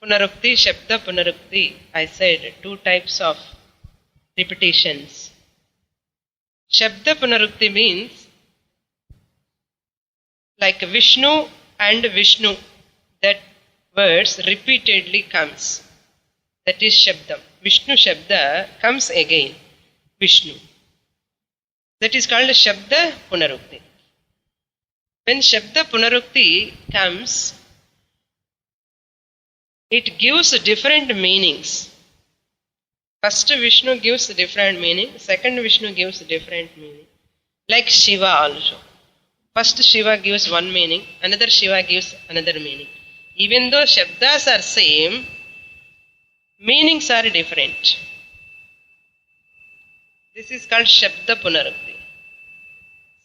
punarukti, shabda punarukti, I said 2 types of repetitions. Shabda punarukti means like Vishnu and Vishnu, that words repeatedly comes. That is Shabdam. Vishnu Shabda comes again. Vishnu. That is called Shabda Punarukti. When Shabda Punarukti comes, it gives different meanings. First Vishnu gives different meaning, second Vishnu gives different meaning. Like Shiva also. First Shiva gives one meaning, another Shiva gives another meaning. Even though Shabdas are same, meanings are different. This is called Shabda Punarukti.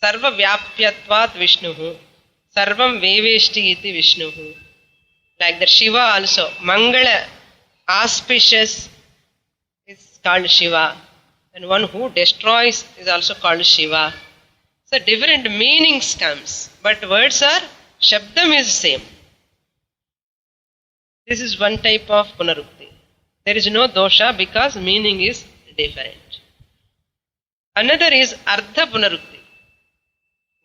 Sarva Vyapyatvat Vishnuhu, Sarvam Veveshti iti Vishnuhu. Like that Shiva also, Mangala, auspicious is called Shiva. And one who destroys is also called Shiva. So different meanings comes, but words are, Shabdam is same. This is one type of Punarukti. There is no dosha because meaning is different. Another is Ardha Punarukti.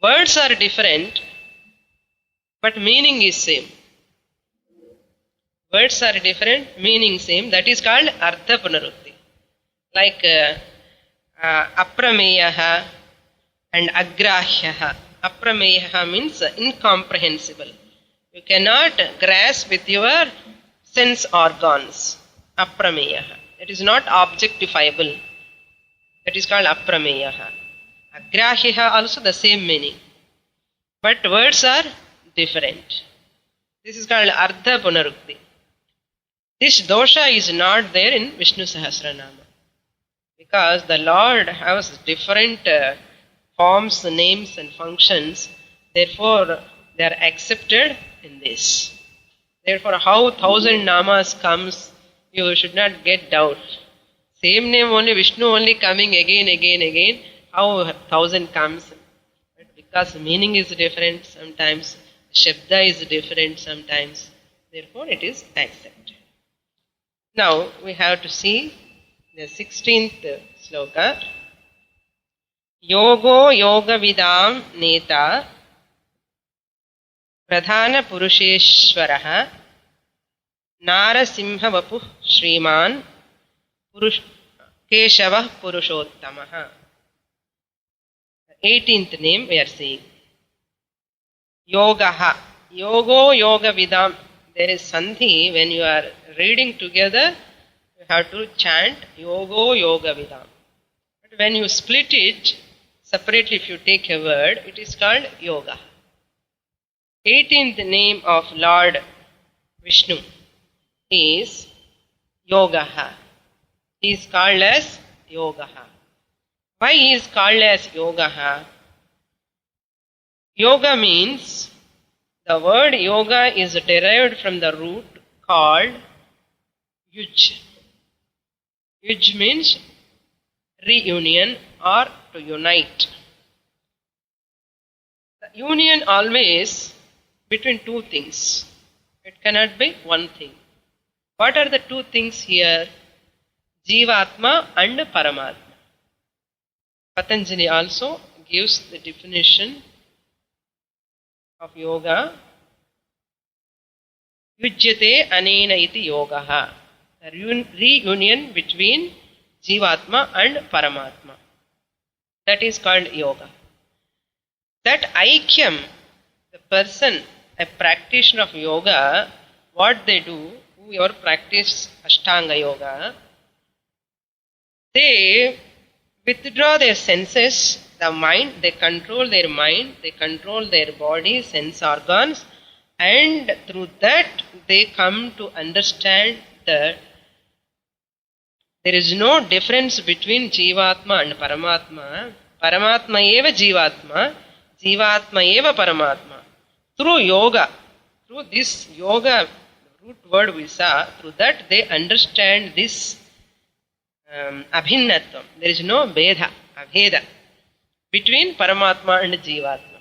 Words are different, but meaning is same. Words are different, meaning same. That is called Ardha Punarukti. Like Aprameyaha and Agrahyaha. Aprameyaha means incomprehensible. You cannot grasp with your sense organs. Aprameyaha. It is not objectifiable. That is called Aprameyaha. Agrahyaha also the same meaning. But words are different. This is called Ardha Punarukti. This dosha is not there in Vishnu Sahasranaama. Because the Lord has different forms, names and functions. Therefore, they are accepted in this. Therefore, how 1000 namas comes, you should not get doubt. Same name only, Vishnu only coming again. How 1000 comes? But because meaning is different sometimes, Shabda is different sometimes. Therefore, it is accepted. Now, we have to see the 16th sloka. Yogo yoga vidam neta pradhana purusheshwaraha narasimha vapuh shriman keshavah purushottamaha. 18th name we are seeing. Yogaha. Yogo yoga vidam. There is sandhi. When you are reading together, you have to chant Yogo yoga vidam. But when you split it separately, if you take a word, it is called yoga. 18th name of Lord Vishnu is Yogaha. He is called as Yogaha. Why he is called as Yogaha? Yoga means, the word yoga is derived from the root called yuj. Yuj means reunion or to unite. The union always between two things. It cannot be one thing. What are the two things here? Jivatma and Paramatma. Patanjali also gives the definition of yoga. Yujyate anena iti yogaha. The reunion between Jivatma and Paramatma. That is called yoga. That aikyam, the person, a practitioner of yoga, what they do, whoever practice Ashtanga yoga, they withdraw their senses, the mind, they control their mind, they control their body, sense organs, and through that they come to understand that there is no difference between Jivatma and Paramatma. Paramatma eva Jivatma, Jivatma eva Paramatma. Through yoga, through this yoga, root word we saw, through that they understand this abhinnatvam. There is no Bheda, Abheda between Paramatma and Jivatma.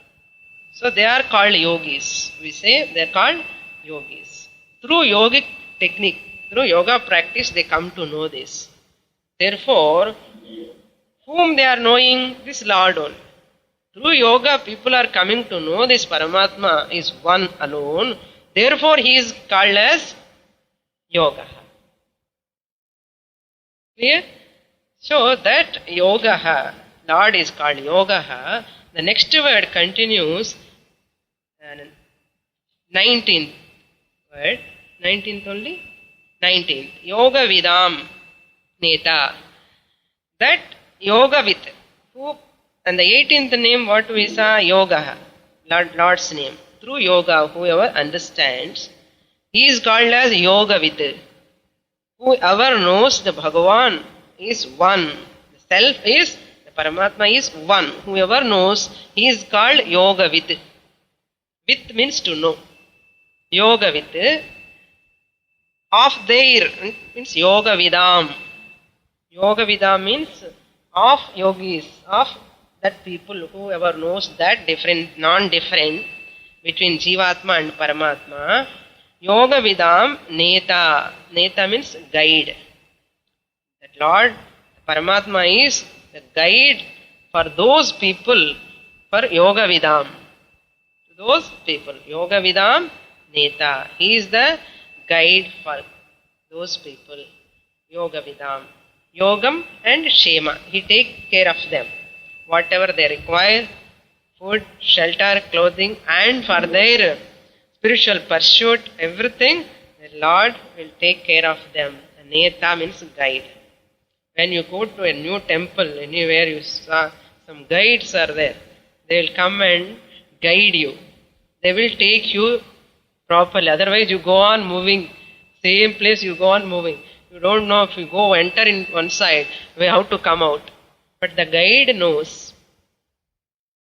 So they are called yogis. We say they are called yogis. Through yogic technique, through yoga practice, they come to know this. Therefore, whom they are knowing? This Lord only. Through yoga, people are coming to know this Paramatma is one alone. Therefore, he is called as yoga. Clear? So that yoga, Lord is called yoga. The next word continues, 19th word, 19th only? 19th. Yoga Vidam Neta. That yoga with, who, and the 18th name what we saw, yoga, Lord's name. Through yoga, whoever understands, he is called as yoga with. Whoever knows the Bhagavan is one. The self is, the Paramatma is one. Whoever knows, he is called yoga with. With means to know. Yoga with. Of their means yoga vidam. Yoga vidam means of yogis, of that people, whoever knows that different, non-different between Jivatma and Paramatma. Yoga vidam neta. Neta means guide. That Lord, Paramatma is the guide for those people, for yoga vidam. Those people, yoga vidam neta. He is the guide for those people, yoga vidam. Yogam and Shema. He takes care of them. Whatever they require, food, shelter, clothing, and for their spiritual pursuit, everything, the Lord will take care of them. Neta means guide. When you go to a new temple, anywhere you saw some guides are there. They will come and guide you. They will take you properly. Otherwise you go on moving. Same place you go on moving. You don't know if you go enter in one side, how to come out. But the guide knows.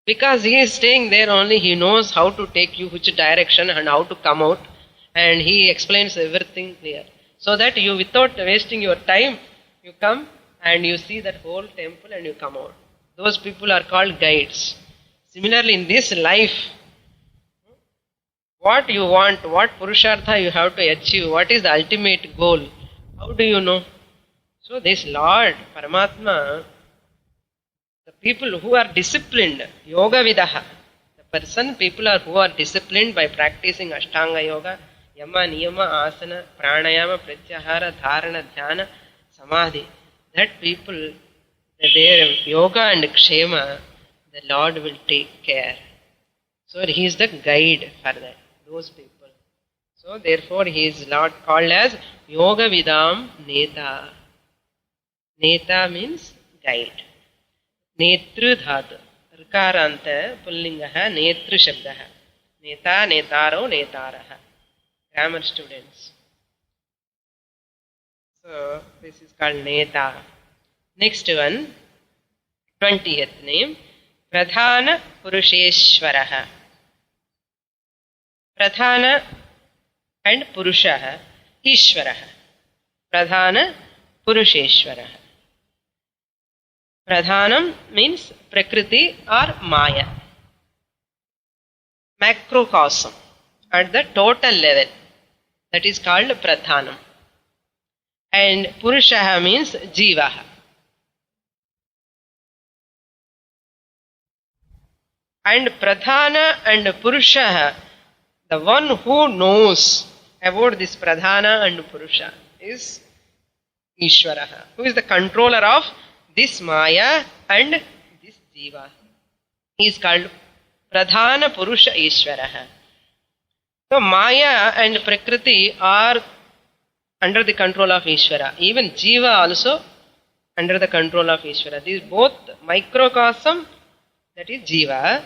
Because he is staying there only, he knows how to take you which direction and how to come out. And he explains everything clear. So that you, without wasting your time, you come and you see that whole temple and you come out. Those people are called guides. Similarly, in this life, what you want, what Purushartha you have to achieve, what is the ultimate goal, how do you know? So this Lord, Paramatma, the people who are disciplined, yoga vidaha, the person, people are who are disciplined by practicing Ashtanga Yoga, Yama, Niyama, Asana, Pranayama, Pratyahara, Dharana, Dhyana, Samadhi. That people, their yoga and kshema, the Lord will take care. So he is the guide for that, those people. So therefore he is Lord called as Yoga Vidam Neta. Neta means guide. Netru dhatu. Rikaranta pullingaha netru shabdaha. Neta, netaro, netaraha. Grammar students. So this is called Neta. Next one, 20th name, Pradhana Purusheshwaraha. Pradhana and Purushaha, Ishwaraha. Pradhana Purusheshwaraha. Pradhanam means Prakriti or Maya. Macrocosm at the total level. That is called Pradhanam. And Purushaha means Jivaha. And Pradhana and Purushaha, the one who knows about this Pradhana and Purusha is Ishwaraha, who is the controller of this Maya and this Jiva. He is called Pradhana Purusha Ishwaraha. So Maya and Prakriti are under the control of Ishvara. Even Jiva also under the control of Ishvara. These both microcosm, that is Jiva,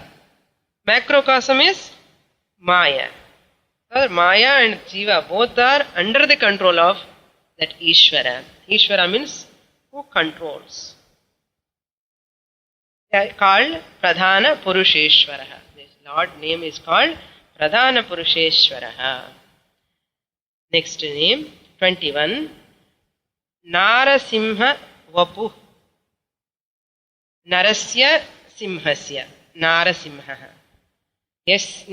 macrocosm is Maya. So Maya and Jiva both are under the control of that Ishvara. Ishvara means who controls. They are called Pradhana Purusheshwaraha. This Lord name is called Pradhana Purusheshwaraha. Next name, 21. Narasimha Vapu. Narasya Simhasya. Narasimha. Yes.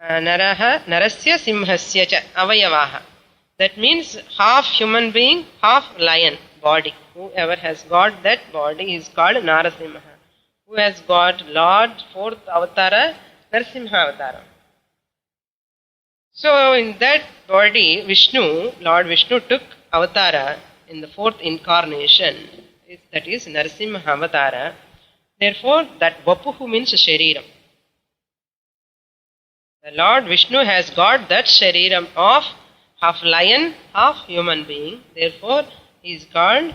Naraha Narasya Simhasya cha Avayavaha. That means half human being, half lion body. Whoever has got that body is called Narasimha. Who has got Lord, fourth avatara, Narasimha avatara. So in that body, Vishnu, Lord Vishnu took avatara in the fourth incarnation. That is Narasimha avatara. Therefore, that Vapuhu means Shariram. The Lord Vishnu has got that Shariram of half lion, half human being. Therefore, he is called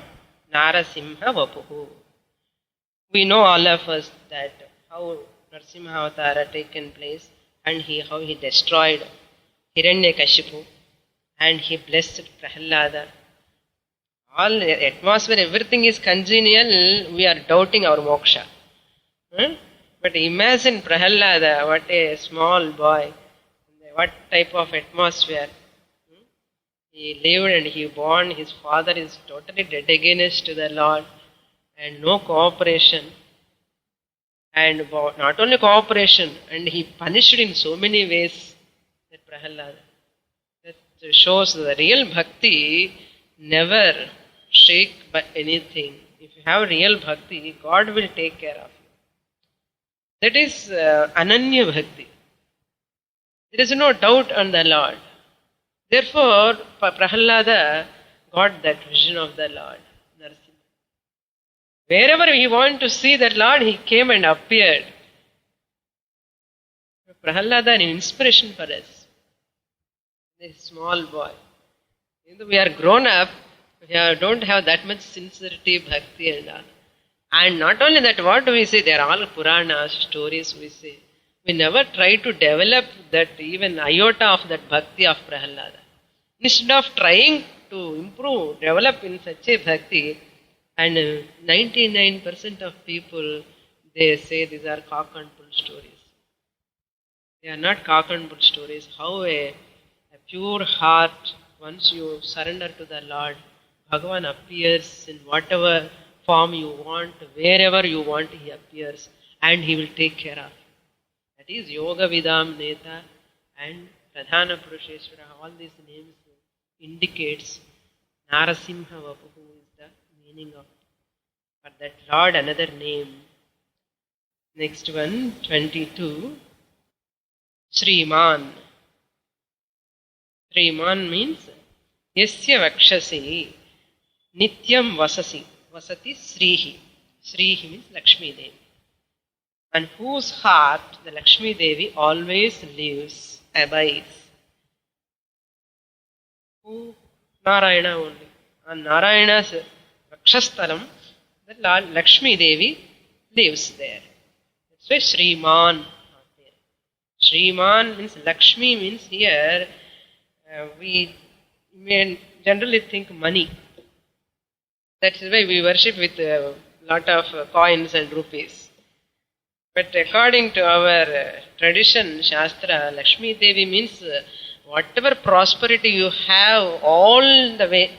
Narasimha Vapuhu. We know all of us that how Narasimha Avatara taken place and how he destroyed Hiranyakashipu and he blessed Prahlada. All the atmosphere, everything is congenial, we are doubting our moksha. But imagine Prahlada, what a small boy, what type of atmosphere. He lived and he born, his father is totally dead against the Lord and no cooperation. And not only cooperation, and he punished in so many ways that Prahlada. That shows the real bhakti never shake by anything. If you have real bhakti, God will take care of you. That is Ananya Bhakti. There is no doubt on the Lord. Therefore, Prahlada got that vision of the Lord, Narasimha. Wherever he wanted to see that Lord, he came and appeared. Prahlada, an inspiration for us. This small boy. Even though we are grown up, we don't have that much sincerity, bhakti and all. And not only that, what do we say? They are all Puranas, stories we say. We never try to develop that even iota of that bhakti of Prahlada. Instead of trying to improve, develop in such a bhakti, and 99% of people, they say these are cock and bull stories. They are not cock and bull stories. How a pure heart, once you surrender to the Lord, Bhagavan appears in whatever form you want, wherever you want, he appears and he will take care of you. That is Yoga Vidam Neta and Pradhana Purusheshwara. All these names indicates Narasimha Vapuhu is the meaning of it. For that Lord, another name. Next one, 22. Shriman. Shriman means Yasya Vakshasi Nityam Vasasi. Vasati Srihi. Srihi means Lakshmi Devi. And whose heart the Lakshmi Devi always lives, abides. Who? Narayana only. On Narayana's Rakshasthalam, the Lord Lakshmi Devi lives there. That's why Shriman. Shriman means Lakshmi means here we may generally think money. That is why we worship with a lot of coins and rupees. But according to our tradition, Shastra, Lakshmi Devi means whatever prosperity you have, all the way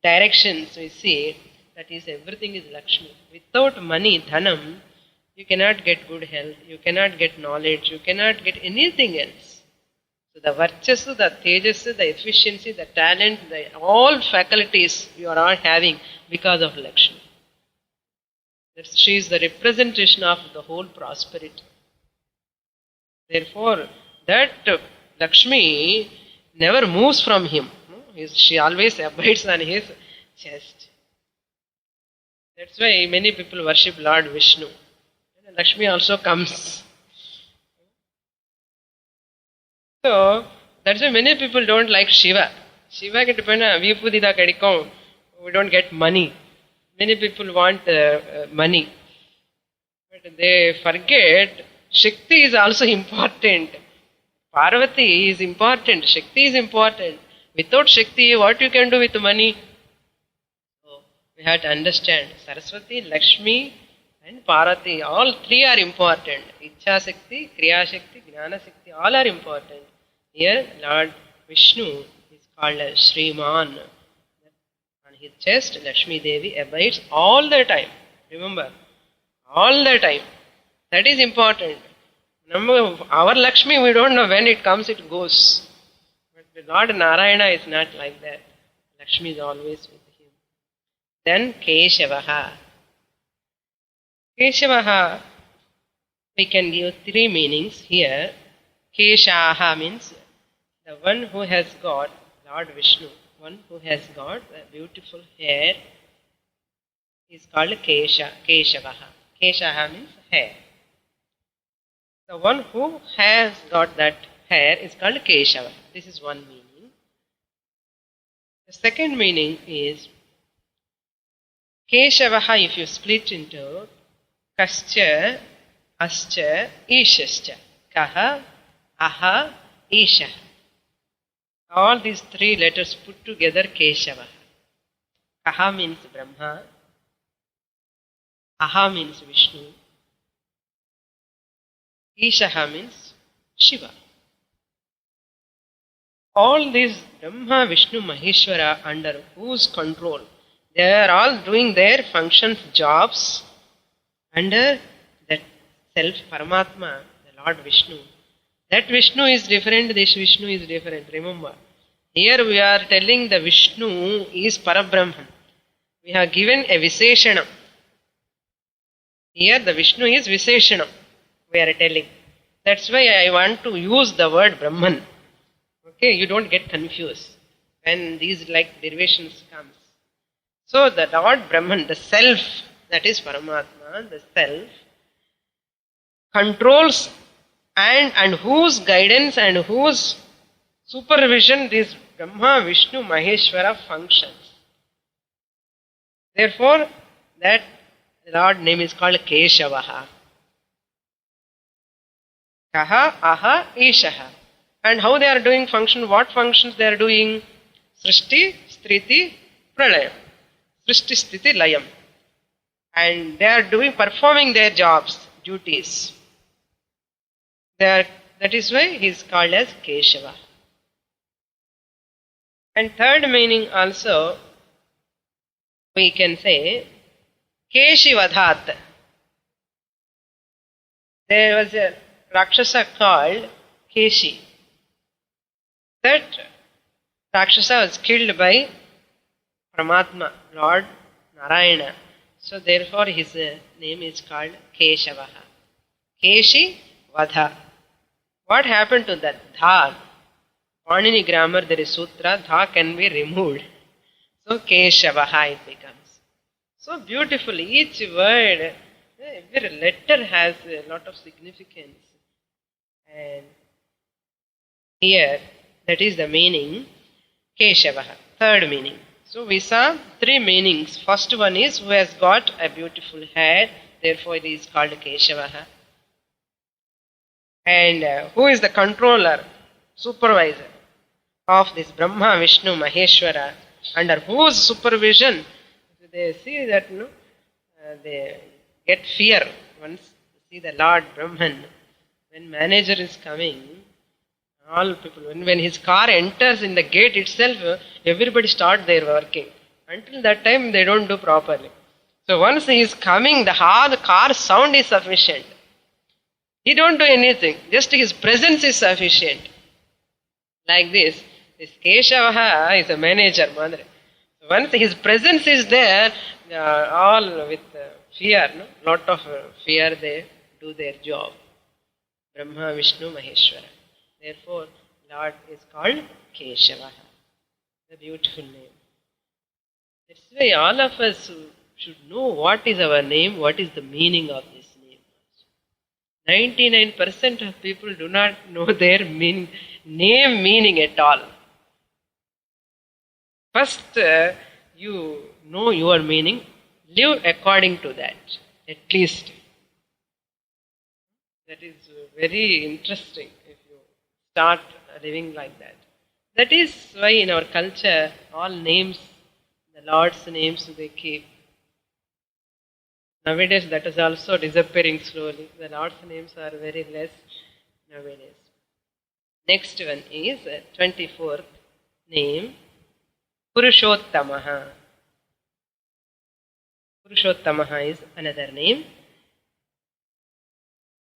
directions we see, that is everything is Lakshmi. Without money, dhanam, you cannot get good health, you cannot get knowledge, you cannot get anything else. So the varchasu, the tejasu, the efficiency, the talent, all faculties you are all having because of Lakshmi. She is the representation of the whole prosperity. Therefore, that Lakshmi never moves from him. She always abides on his chest. That's why many people worship Lord Vishnu. And Lakshmi also comes. So, that's why many people don't like Shiva. Shiva ke depend on Vipudita kadikom. we don't get money. Many people want money. But they forget Shakti is also important. Parvati is important. Shakti is important. Without Shakti, what you can do with money? So we have to understand Saraswati, Lakshmi and Parvati, all three are important. Ichha Shakti, Kriya Shakti, Jnana Shakti, all are important. Here Lord Vishnu is called as Shriman. On his chest, Lakshmi Devi abides all the time. Remember, all the time. That is important. Our Lakshmi, we don't know when it comes, it goes. But Lord Narayana is not like that. Lakshmi is always with him. Then Keshavaha. Keshavaha, we can give three meanings here. Keshaha means the one who has got, Lord Vishnu, one who has got a beautiful hair is called Keshavaha. Keshaha means hair. The one who has got that hair is called Keshava. This is one meaning. The second meaning is Keshavaha, if you split into Kascha, Ascha, Ishascha. Kaha, Aha, Isha. All these three letters put together Keshava. Kaha means Brahma. Aha means Vishnu. Ishaha means Shiva. All these Brahma, Vishnu, Maheshwara, under whose control? They are all doing their functions, jobs under that self, Paramatma, the Lord Vishnu. That Vishnu is different, this Vishnu is different. Remember, here we are telling the Vishnu is Parabrahman. We have given a Visheshanam. Here the Vishnu is Visheshanam, we are telling. That's why I want to use the word Brahman. Okay, you don't get confused when these like derivations comes. So the Lord Brahman, the self, that is Paramatma, the self, controls and whose guidance and whose supervision this Brahma, Vishnu, Maheshwara functions. Therefore, that Lord name is called Keshavaha. Kaha, Aha, Ishaha. And how they are doing function, what functions they are doing? Srishti, Striti, Pralayam. Srishti, Sthiti, Layam. And they are performing their jobs, duties. That is why he is called as Keshava. And third meaning also, we can say, Keshivadhat. There was a Rakshasa called Keshi. That Rakshasa was killed by Paramatma, Lord Narayana. So therefore his name is called Keshavaha. Keshi Vadha. What happened to that? Dha. Panini grammar there is sutra, dha can be removed. So Keshavaha it becomes. So beautiful. Each word, every letter has a lot of significance. And here, that is the meaning, Keshavaha. Third meaning. So we saw three meanings. First one is who has got a beautiful hair, therefore it is called Keshavaha. And who is the controller, supervisor of this Brahma, Vishnu, Maheshwara, under whose supervision they see that they get fear once see the Lord Brahman. When manager is coming, all people, when his car enters in the gate itself, everybody start their working. Until that time they don't do properly. So once he is coming, the car sound is sufficient. He don't do anything, just his presence is sufficient. Like this Keshavaha is a manager, Madre. Once his presence is there, all with fear, lot of fear, they do their job. Brahma, Vishnu, Maheshwara. Therefore, Lord is called Keshavaha. A beautiful name. That's why all of us should know what is our name, what is the meaning of this name. 99% of people do not know their name meaning at all. First, you know your meaning, live according to that, at least. That is very interesting if you start living like that. That is why in our culture, all names, the Lord's names they keep. Nowadays that is also disappearing slowly. The Lord's names are very less nowadays. Next one is 24th name, Purushottamaha. Purushottamaha is another name.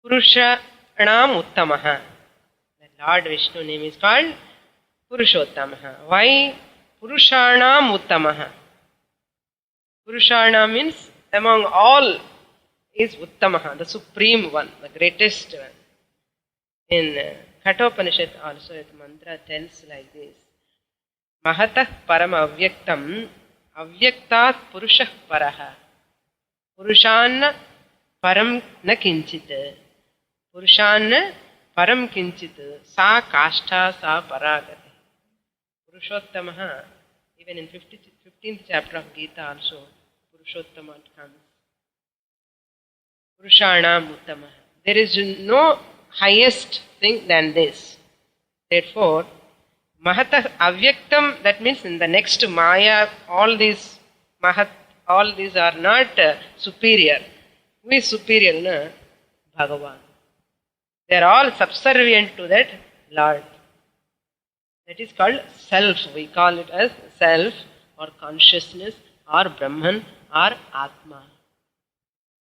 Purushanam Uttamaha. The Lord Vishnu name is called Purushottamaha. Why Purushanam Uttamaha? Purushana means among all is Uttamaha, the supreme one, the greatest one. In Kathopanishad also the mantra tells like this. Mahatah param avyaktam avyaktat purushah paraha purushanna param na kinchit purushanna param kinchit sa kashta sa paragati. Purushottamaha, even in 15th chapter of Gita also Purushottama comes. Purushanam Uttamaha. There is no highest thing than this. Therefore, Mahatah Avyaktam, that means in the next Maya, all these Mahat, all these are not superior. Who is superior? Na? Bhagavan. They are all subservient to that Lord. That is called self. We call it as self or consciousness or Brahman or Atma.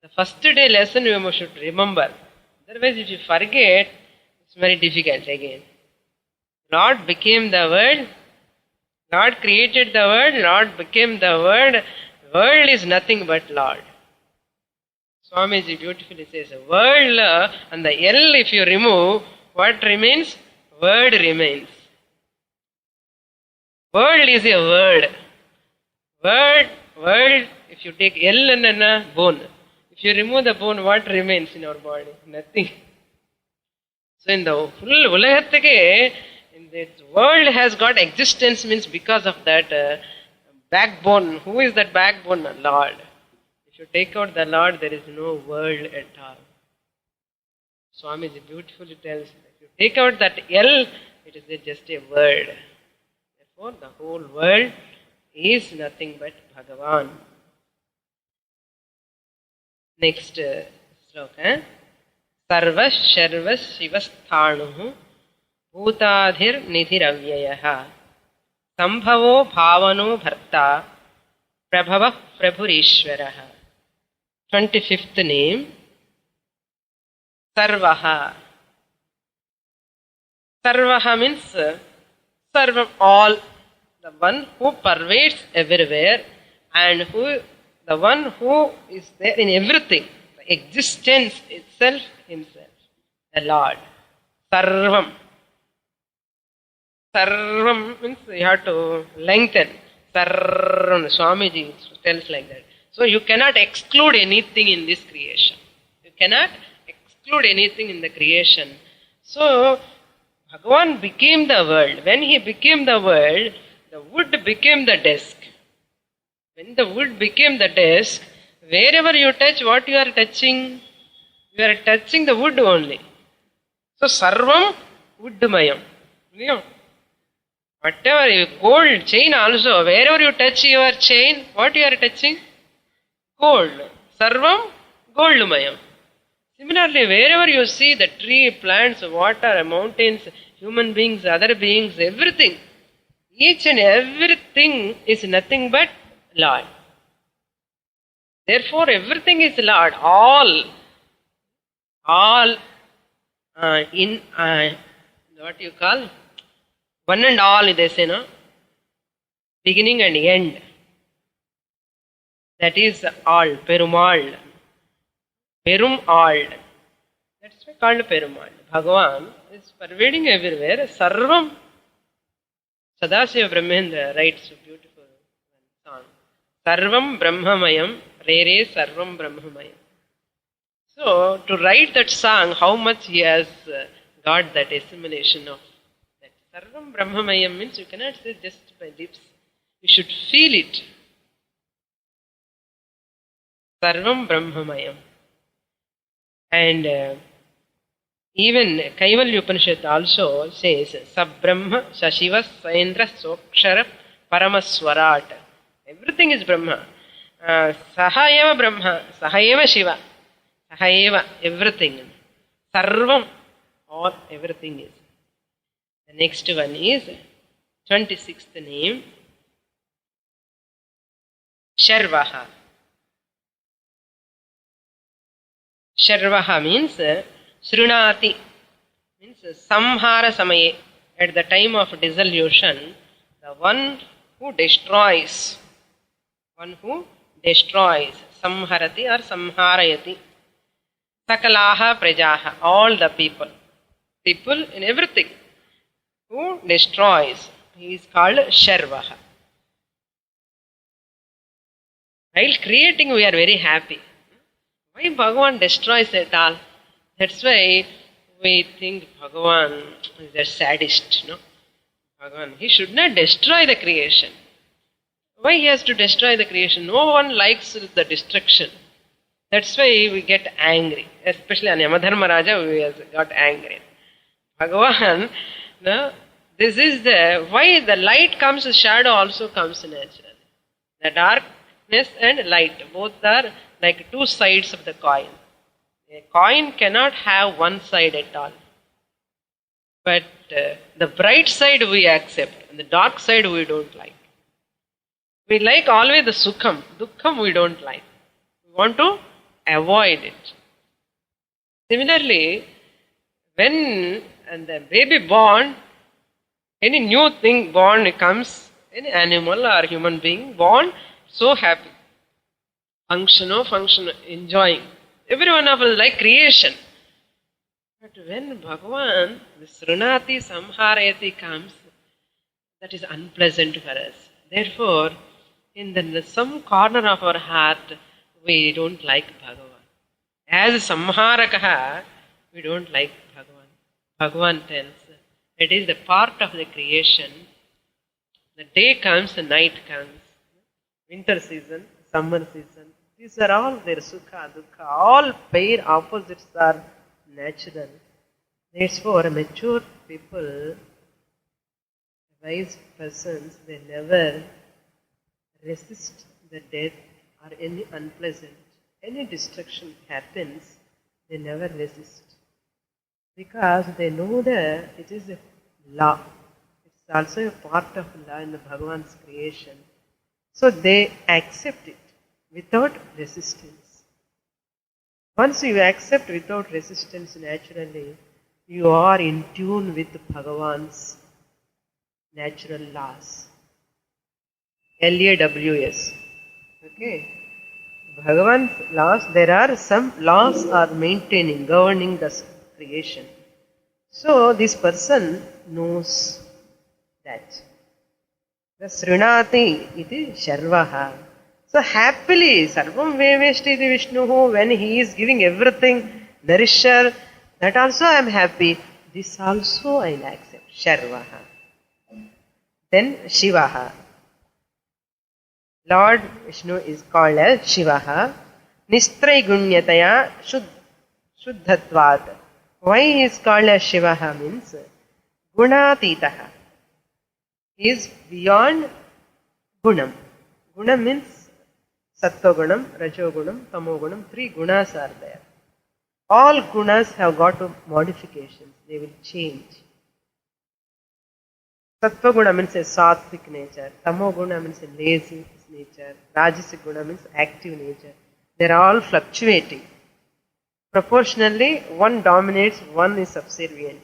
The first day lesson you should remember. Otherwise, if you forget, it's very difficult again. Lord became the world. Lord created the world. Lord became the world. World is nothing but Lord. Swamiji beautifully says, world and the L if you remove, what remains? Word remains. World is a word. World, if you take L and a bone. If you remove the bone, what remains in our body? Nothing. So in the full Ulahathake, in this world has got existence means because of that backbone. Who is that backbone? Lord. If you take out the Lord, there is no world at all. Swamiji beautifully tells, if you take out that L, it is just a word. Therefore, the whole world is nothing but Bhagavan. Next sloka. Sarva Sharva Shivasthanuhu Bhutadhir Nidhiravyayah Sambhavo Bhavano Bharta Prabhava Prabhurishwaraha. 25th name, Sarvaha. Sarvaha means Sarvam, all, the one who pervades everywhere and who, the one who is there in everything, the existence itself, himself, the Lord. Sarvam. Sarvam means you have to lengthen. Sarvam, Swamiji tells like that. So you cannot exclude anything in this creation. You cannot exclude anything in the creation. So Bhagavan became the world. When he became the world, the wood became the desk. When the wood became the desk, wherever you touch, what you are touching? You are touching the wood only. So Sarvam Woodmayam. Whatever you, gold chain also, wherever you touch your chain, what you are touching? Gold. Sarvam Goldmayam. Similarly, wherever you see the tree, plants, water, mountains, human beings, other beings, everything, each and everything is nothing but Lord. Therefore, everything is Lord. All in what you call one and all, they say, no? Beginning and end. That is all, Perumal. Perum all. That's why called Perumal. Bhagavan is pervading everywhere. Sarvam. Sadasiva Brahmendra writes a beautiful song. Sarvam Brahmamayam, Re Sarvam Brahmamayam. So, to write that song, how much he has got that assimilation of that. Sarvam Brahmamayam means you cannot say just by lips. You should feel it. Sarvam Brahmamayam. And even Kaivalya Upanishad also says, Sabrahma, Sashiva, Saindra, Sokshara, Paramaswarat. Everything is Brahma. Sahayeva Brahma, Sahayeva Shiva, Sahayeva, everything. Sarvam, all everything is. The next one is 26th name, Sharvaha. Sharvaha means Srunati, means Samhara Samaye. At the time of dissolution, the one who destroys, Samharati or Samharayati, Sakalaha Prajaha, all the people in everything, who destroys, he is called Sharvaha. While creating, we are very happy. Why Bhagavan destroys it all? That's why we think Bhagavan is a sadist. No? Bhagavan, he should not destroy the creation. Why he has to destroy the creation? No one likes the destruction. That's why we get angry. Especially on Yamadharma Raja, we got angry. Bhagavan, no, this is why the light comes, the shadow also comes naturally. The darkness and light, both are like two sides of the coin. A coin cannot have one side at all. But the bright side we accept, and the dark side we don't like. We like always the sukham, dukkham we don't like. We want to avoid it. Similarly, when the baby born, any new thing born comes, any animal or human being born, so happy. Function, enjoying. Every one of us like creation. But when Bhagavan, the Srunati Samharayati comes, that is unpleasant for us. Therefore, in some corner of our heart, we don't like Bhagavan. As Samharakaha, we don't like Bhagavan. Bhagavan tells, it is the part of the creation. The day comes, the night comes. Winter season, summer season. These are all their sukha, dukkha. All pair opposites are natural. Therefore, mature people, wise persons, they never resist the death or any unpleasant. Any destruction happens, they never resist. Because they know that it is a law. It's also a part of law in the Bhagavan's creation. So they accept it without resistance. Once you accept without resistance naturally, you are in tune with Bhagavan's natural laws. LAWS. Okay. Bhagavan's laws, there are some laws are maintaining, governing the creation. So this person knows that. The Srinati iti Sharvaha. So happily, Sarvam Veveshti Vishnu, when he is giving everything, nourisher, that also I am happy. This also I will accept. Sharvaha. Then Shivaha. Lord Vishnu is called as Shivaha. Nistraygunyataya Shuddhatvat. Why he is called as Shivaha means Gunatitaha. He is beyond Gunam. Gunam means Sattva Gunam, Rajo Gunam, Tamo Gunam. 3 gunas are there. All gunas have got modifications. They will change. Sattva Guna means a sattvic nature. Tamo Guna means a lazy nature. Rajasic Guna means active nature. They are all fluctuating. Proportionally, one dominates, one is subservient.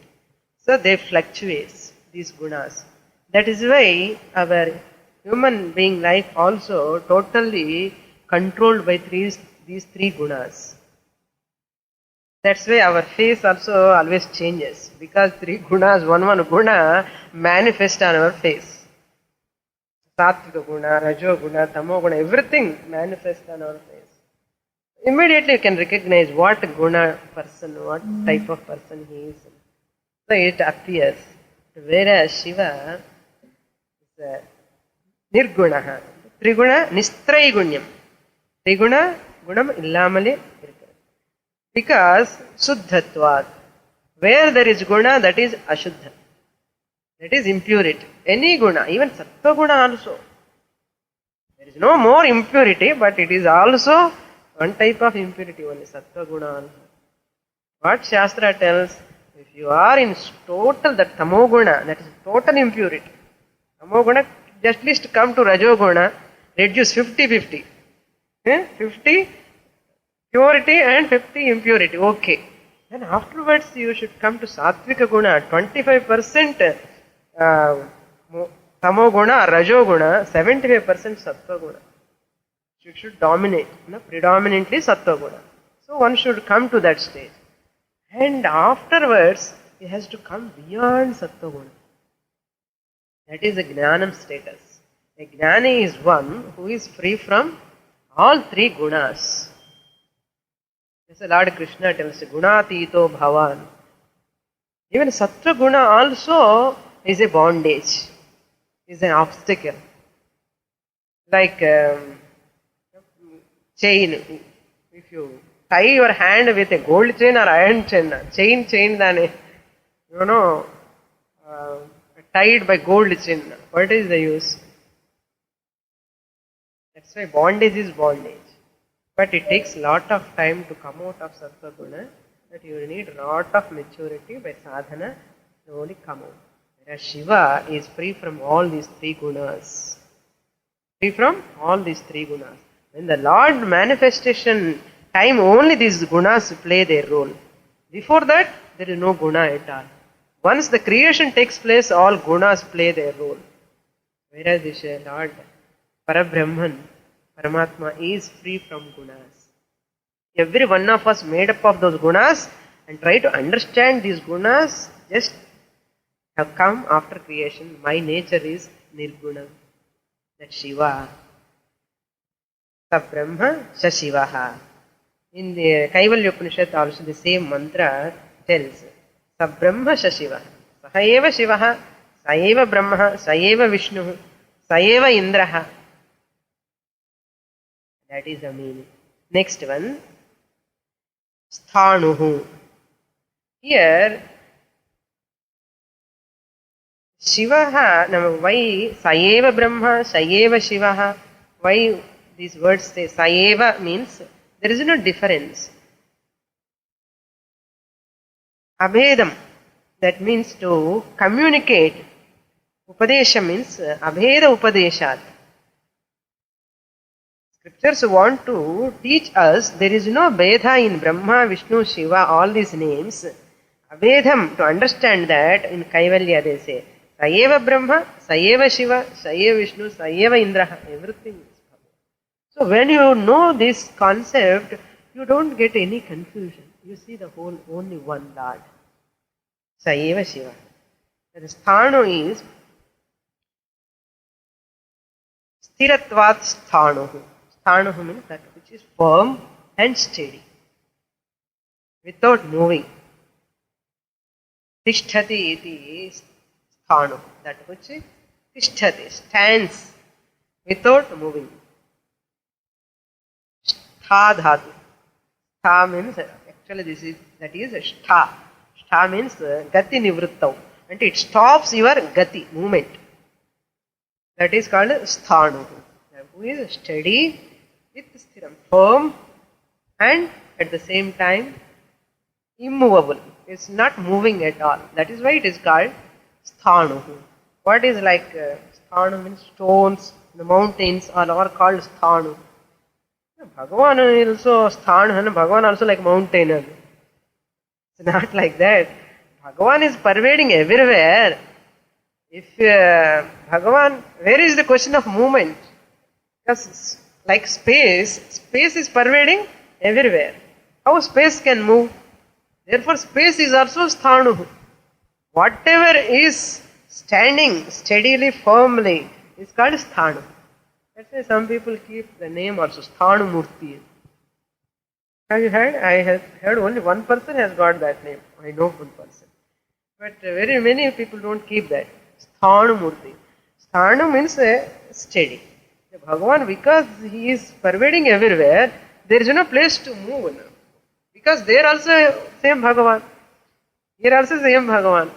So they fluctuate, these gunas. That is why our human being life also totally controlled by these 3 gunas. That's why our face also always changes. Because 3 gunas, one guna manifest on our face. Sattvika Guna, Rajo Guna, Tamo Guna, everything manifests on our face. Immediately you can recognize what Guna person, what type of person he is. So it appears. Whereas Shiva is Nirgunaha. Triguna Nistraigunyam. Triguna குணம் இல்லாமலே இருக்கிறது. Because Suddhatvat. Where there is guna, that is Ashuddha. That is impurity. Any guna, even Sattva guna also. There is no more impurity, but it is also one type of impurity, only Sattva guna also. What Shastra tells, if you are in total, that Tamoguna, that is total impurity. Tamoguna, just at least come to Rajoguna, reduce 50-50. 50 purity and 50 impurity, okay. Then afterwards you should come to Sattvika Guna, 25% Tamoguna, Rajoguna, 75% Sattva Guna. It should dominate, predominantly Sattva Guna. So one should come to that stage. And afterwards, he has to come beyond Sattva Guna. That is a Jnanam status. A Jnani is one who is free from all three gunas. As the Lord Krishna tells, Gunatito Bhavan. Even Sattva Guna also is a bondage, is an obstacle. Like chain. If you tie your hand with a gold chain or iron chain, chain, tied by gold chain. What is the use? That's why bondage is bondage. But it takes lot of time to come out of Sattva Guna, that you need lot of maturity by sadhana to only come out. Whereas Shiva is free from all these three gunas. Free from all these three gunas. When the Lord manifestation time, only these gunas play their role. Before that, there is no guna at all. Once the creation takes place, all gunas play their role. Whereas this Lord Parabrahman, Paramatma is free from gunas. Every one of us made up of those gunas, and try to understand these gunas just have come after creation. My nature is Nirguna. That Shiva. Sa Brahma, Sa Shivaha. In the Kaivalya Upanishad also the same mantra tells, Sa Brahma Sa Shiva. Sahaeva Shivaha, Saeva Brahma, Saeva Vishnu, Saeva Indraha. That is the meaning. Next one, Sthanuhu. Here, Shivaha, why Saeva Brahma, Saeva Shivaha? Why these words say Saeva means there is no difference. Abhedam, that means to communicate. Upadesha means Abheda Upadeshat. Scriptures want to teach us there is no Bheda in Brahma, Vishnu, Shiva, all these names. Abhedam, to understand that in Kaivalya they say Saeva Brahma, Saeva Shiva, Saeva Vishnu, Saeva Indraha, everything. So when you know this concept, you don't get any confusion. You see the whole only one Lord. Saeva Shiva. The Sthanu is Sthiratvat Sthanuhu. Sthanuhu means that which is firm and steady, without moving. Tishtati iti Sthanuhu. That which is Tishtati, stands without moving. Stha dhatu. Stha means, actually that is Stha. Stha means gati nivrittau. And it stops your gati, movement. That is called Sthanu. Who is steady with sthiram, firm and at the same time immovable. It's not moving at all. That is why it is called Sthanu. What is like Sthanu means stones, the mountains are all called Sthanu. Bhagavan also Sthanu, Bhagavan also like mountain. It's not like that. Bhagavan is pervading everywhere. If Bhagavan, where is the question of movement? Because like space is pervading everywhere. How space can move? Therefore space is also Sthanu. Whatever is standing steadily, firmly is called Sthanu. That's why some people keep the name also Sthanu Murti. Have you heard? I have heard only one person has got that name. I know one person. But very many people don't keep that. Sthanu Murti. Sthanu means steady. Bhagavan, because he is pervading everywhere, there is no place to move now. Because there also same Bhagavan. Here also same Bhagavan.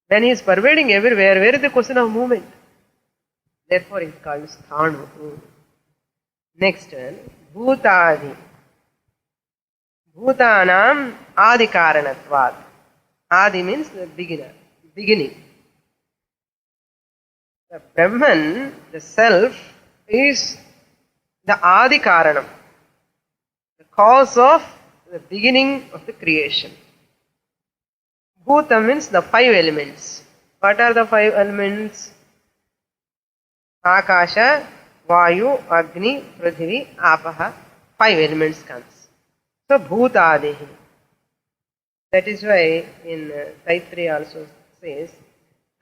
When he is pervading everywhere, where is the question of movement? Therefore it is called Sthanu. Next one, Bhutadi. Bhutanam Adi Karanatvat. Adi means the beginning. The Brahman, the self, is the Adi Karanam, the cause of the beginning of the creation. Bhuta means the 5 elements. What are the 5 elements? Akasha, Vayu, Agni, Prithvi, Apaha. 5 elements comes. So Bhutadihi. That is why in Taitri also says,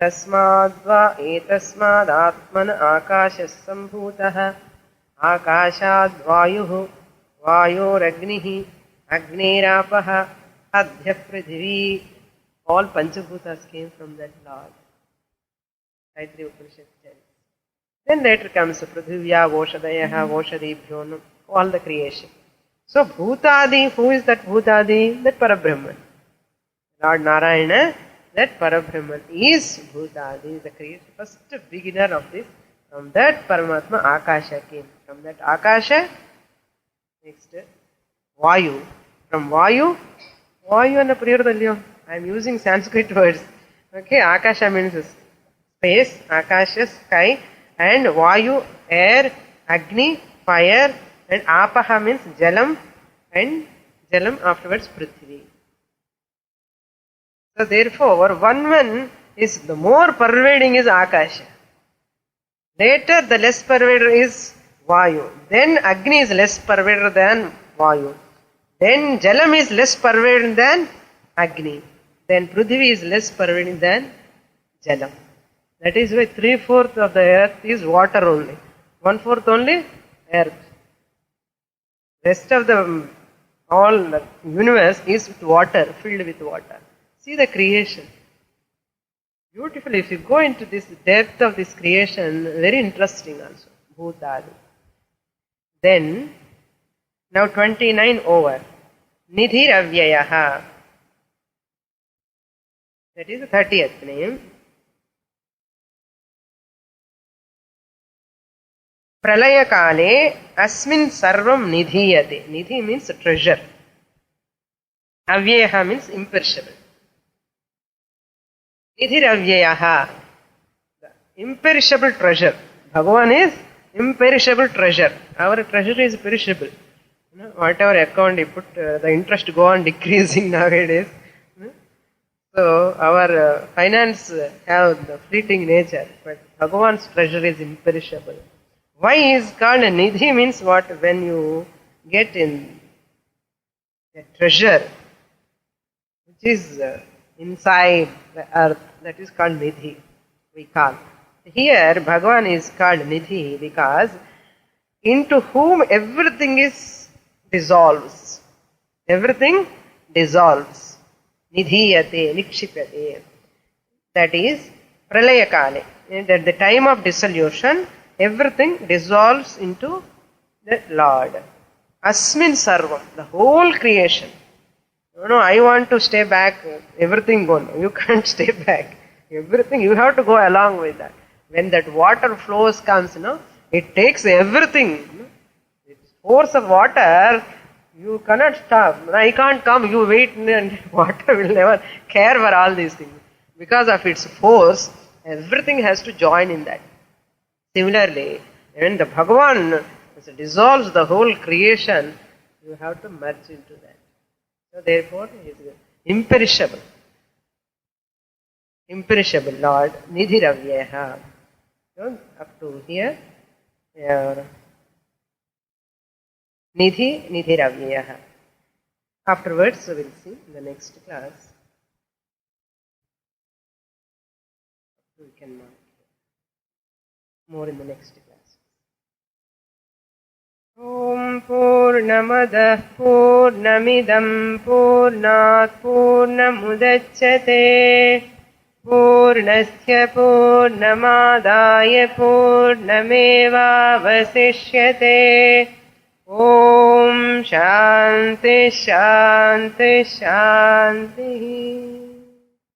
Tasmadva etasmad atman akashas sambhutah akashad vayuhu vayoragnihi agnerapah adhya prithvi. All Panchabhutas came from that Lord. Taitri Upanishad tells. Then later comes Prithivya, Voshadayaha, Voshadibhyo, all the creation. So Bhutadi, who is that Bhutadi? That Parabrahman. Lord Narayana, that Parabrahman is Bhutadi, the creation, first beginner of this. From that Paramatma Akasha came. From that Akasha, next Vayu. From Vayu and Priyardalyo. I am using Sanskrit words. Okay, Akasha means space, Akasha, sky, and Vayu, air, Agni, fire, and Apaha means Jalam, and Jalam afterwards Prithvi. So therefore, one is the more pervading is Akasha. Later the less pervader is Vayu. Then Agni is less pervader than Vayu. Then Jalam is less pervading than Agni. Then Prithvi is less pervading than Jalam. That is why 3/4 of the earth is water only. 1/4 only earth. Rest of the all the universe is with water, filled with water. See the creation. Beautiful. If you go into this depth of this creation, very interesting also. Bhutadi. Then, now 29 over. Nidhiravyayaha. That is the 30th name. Pralaya kale asmin sarvam nidhiyate. Nidhi means treasure. Avyayaha means imperishable. Nidhiravyayaha. Imperishable treasure. Bhagavan is imperishable treasure. Our treasure is perishable. Whatever account you put, the interest go on decreasing nowadays. So our finance have the fleeting nature, but Bhagavan's treasure is imperishable. Why is called a nidhi means what? When you get in a treasure which is inside the earth, that is called nidhi, we call. Here Bhagavan is called nidhi because into whom everything is dissolves. Everything dissolves. Nidhiyate, nikshipyate. That is pralaya kale. At the time of dissolution, everything dissolves into the Lord. Asmin sarvam, the whole creation. No, I want to stay back, everything gone. You can't stay back. Everything, you have to go along with that. When that water flows comes, it takes everything. With force of water, you cannot stop. I can't come, you wait, and water will never care for all these things. Because of its force, everything has to join in that. Similarly, when the Bhagavan dissolves the whole creation, you have to merge into that. So therefore, he is imperishable. Imperishable Lord, Nidhiravyaha. So up to here, Nidhi, Nidhiravyaha. Afterwards, we will see in the next class. We can mark more in the next class. Om Purnamadah Purnamidam Purnat Purnamudachyate Purnasya Purnamadaya Purnameva Vasishyate Om Shanti Shanti Shanti.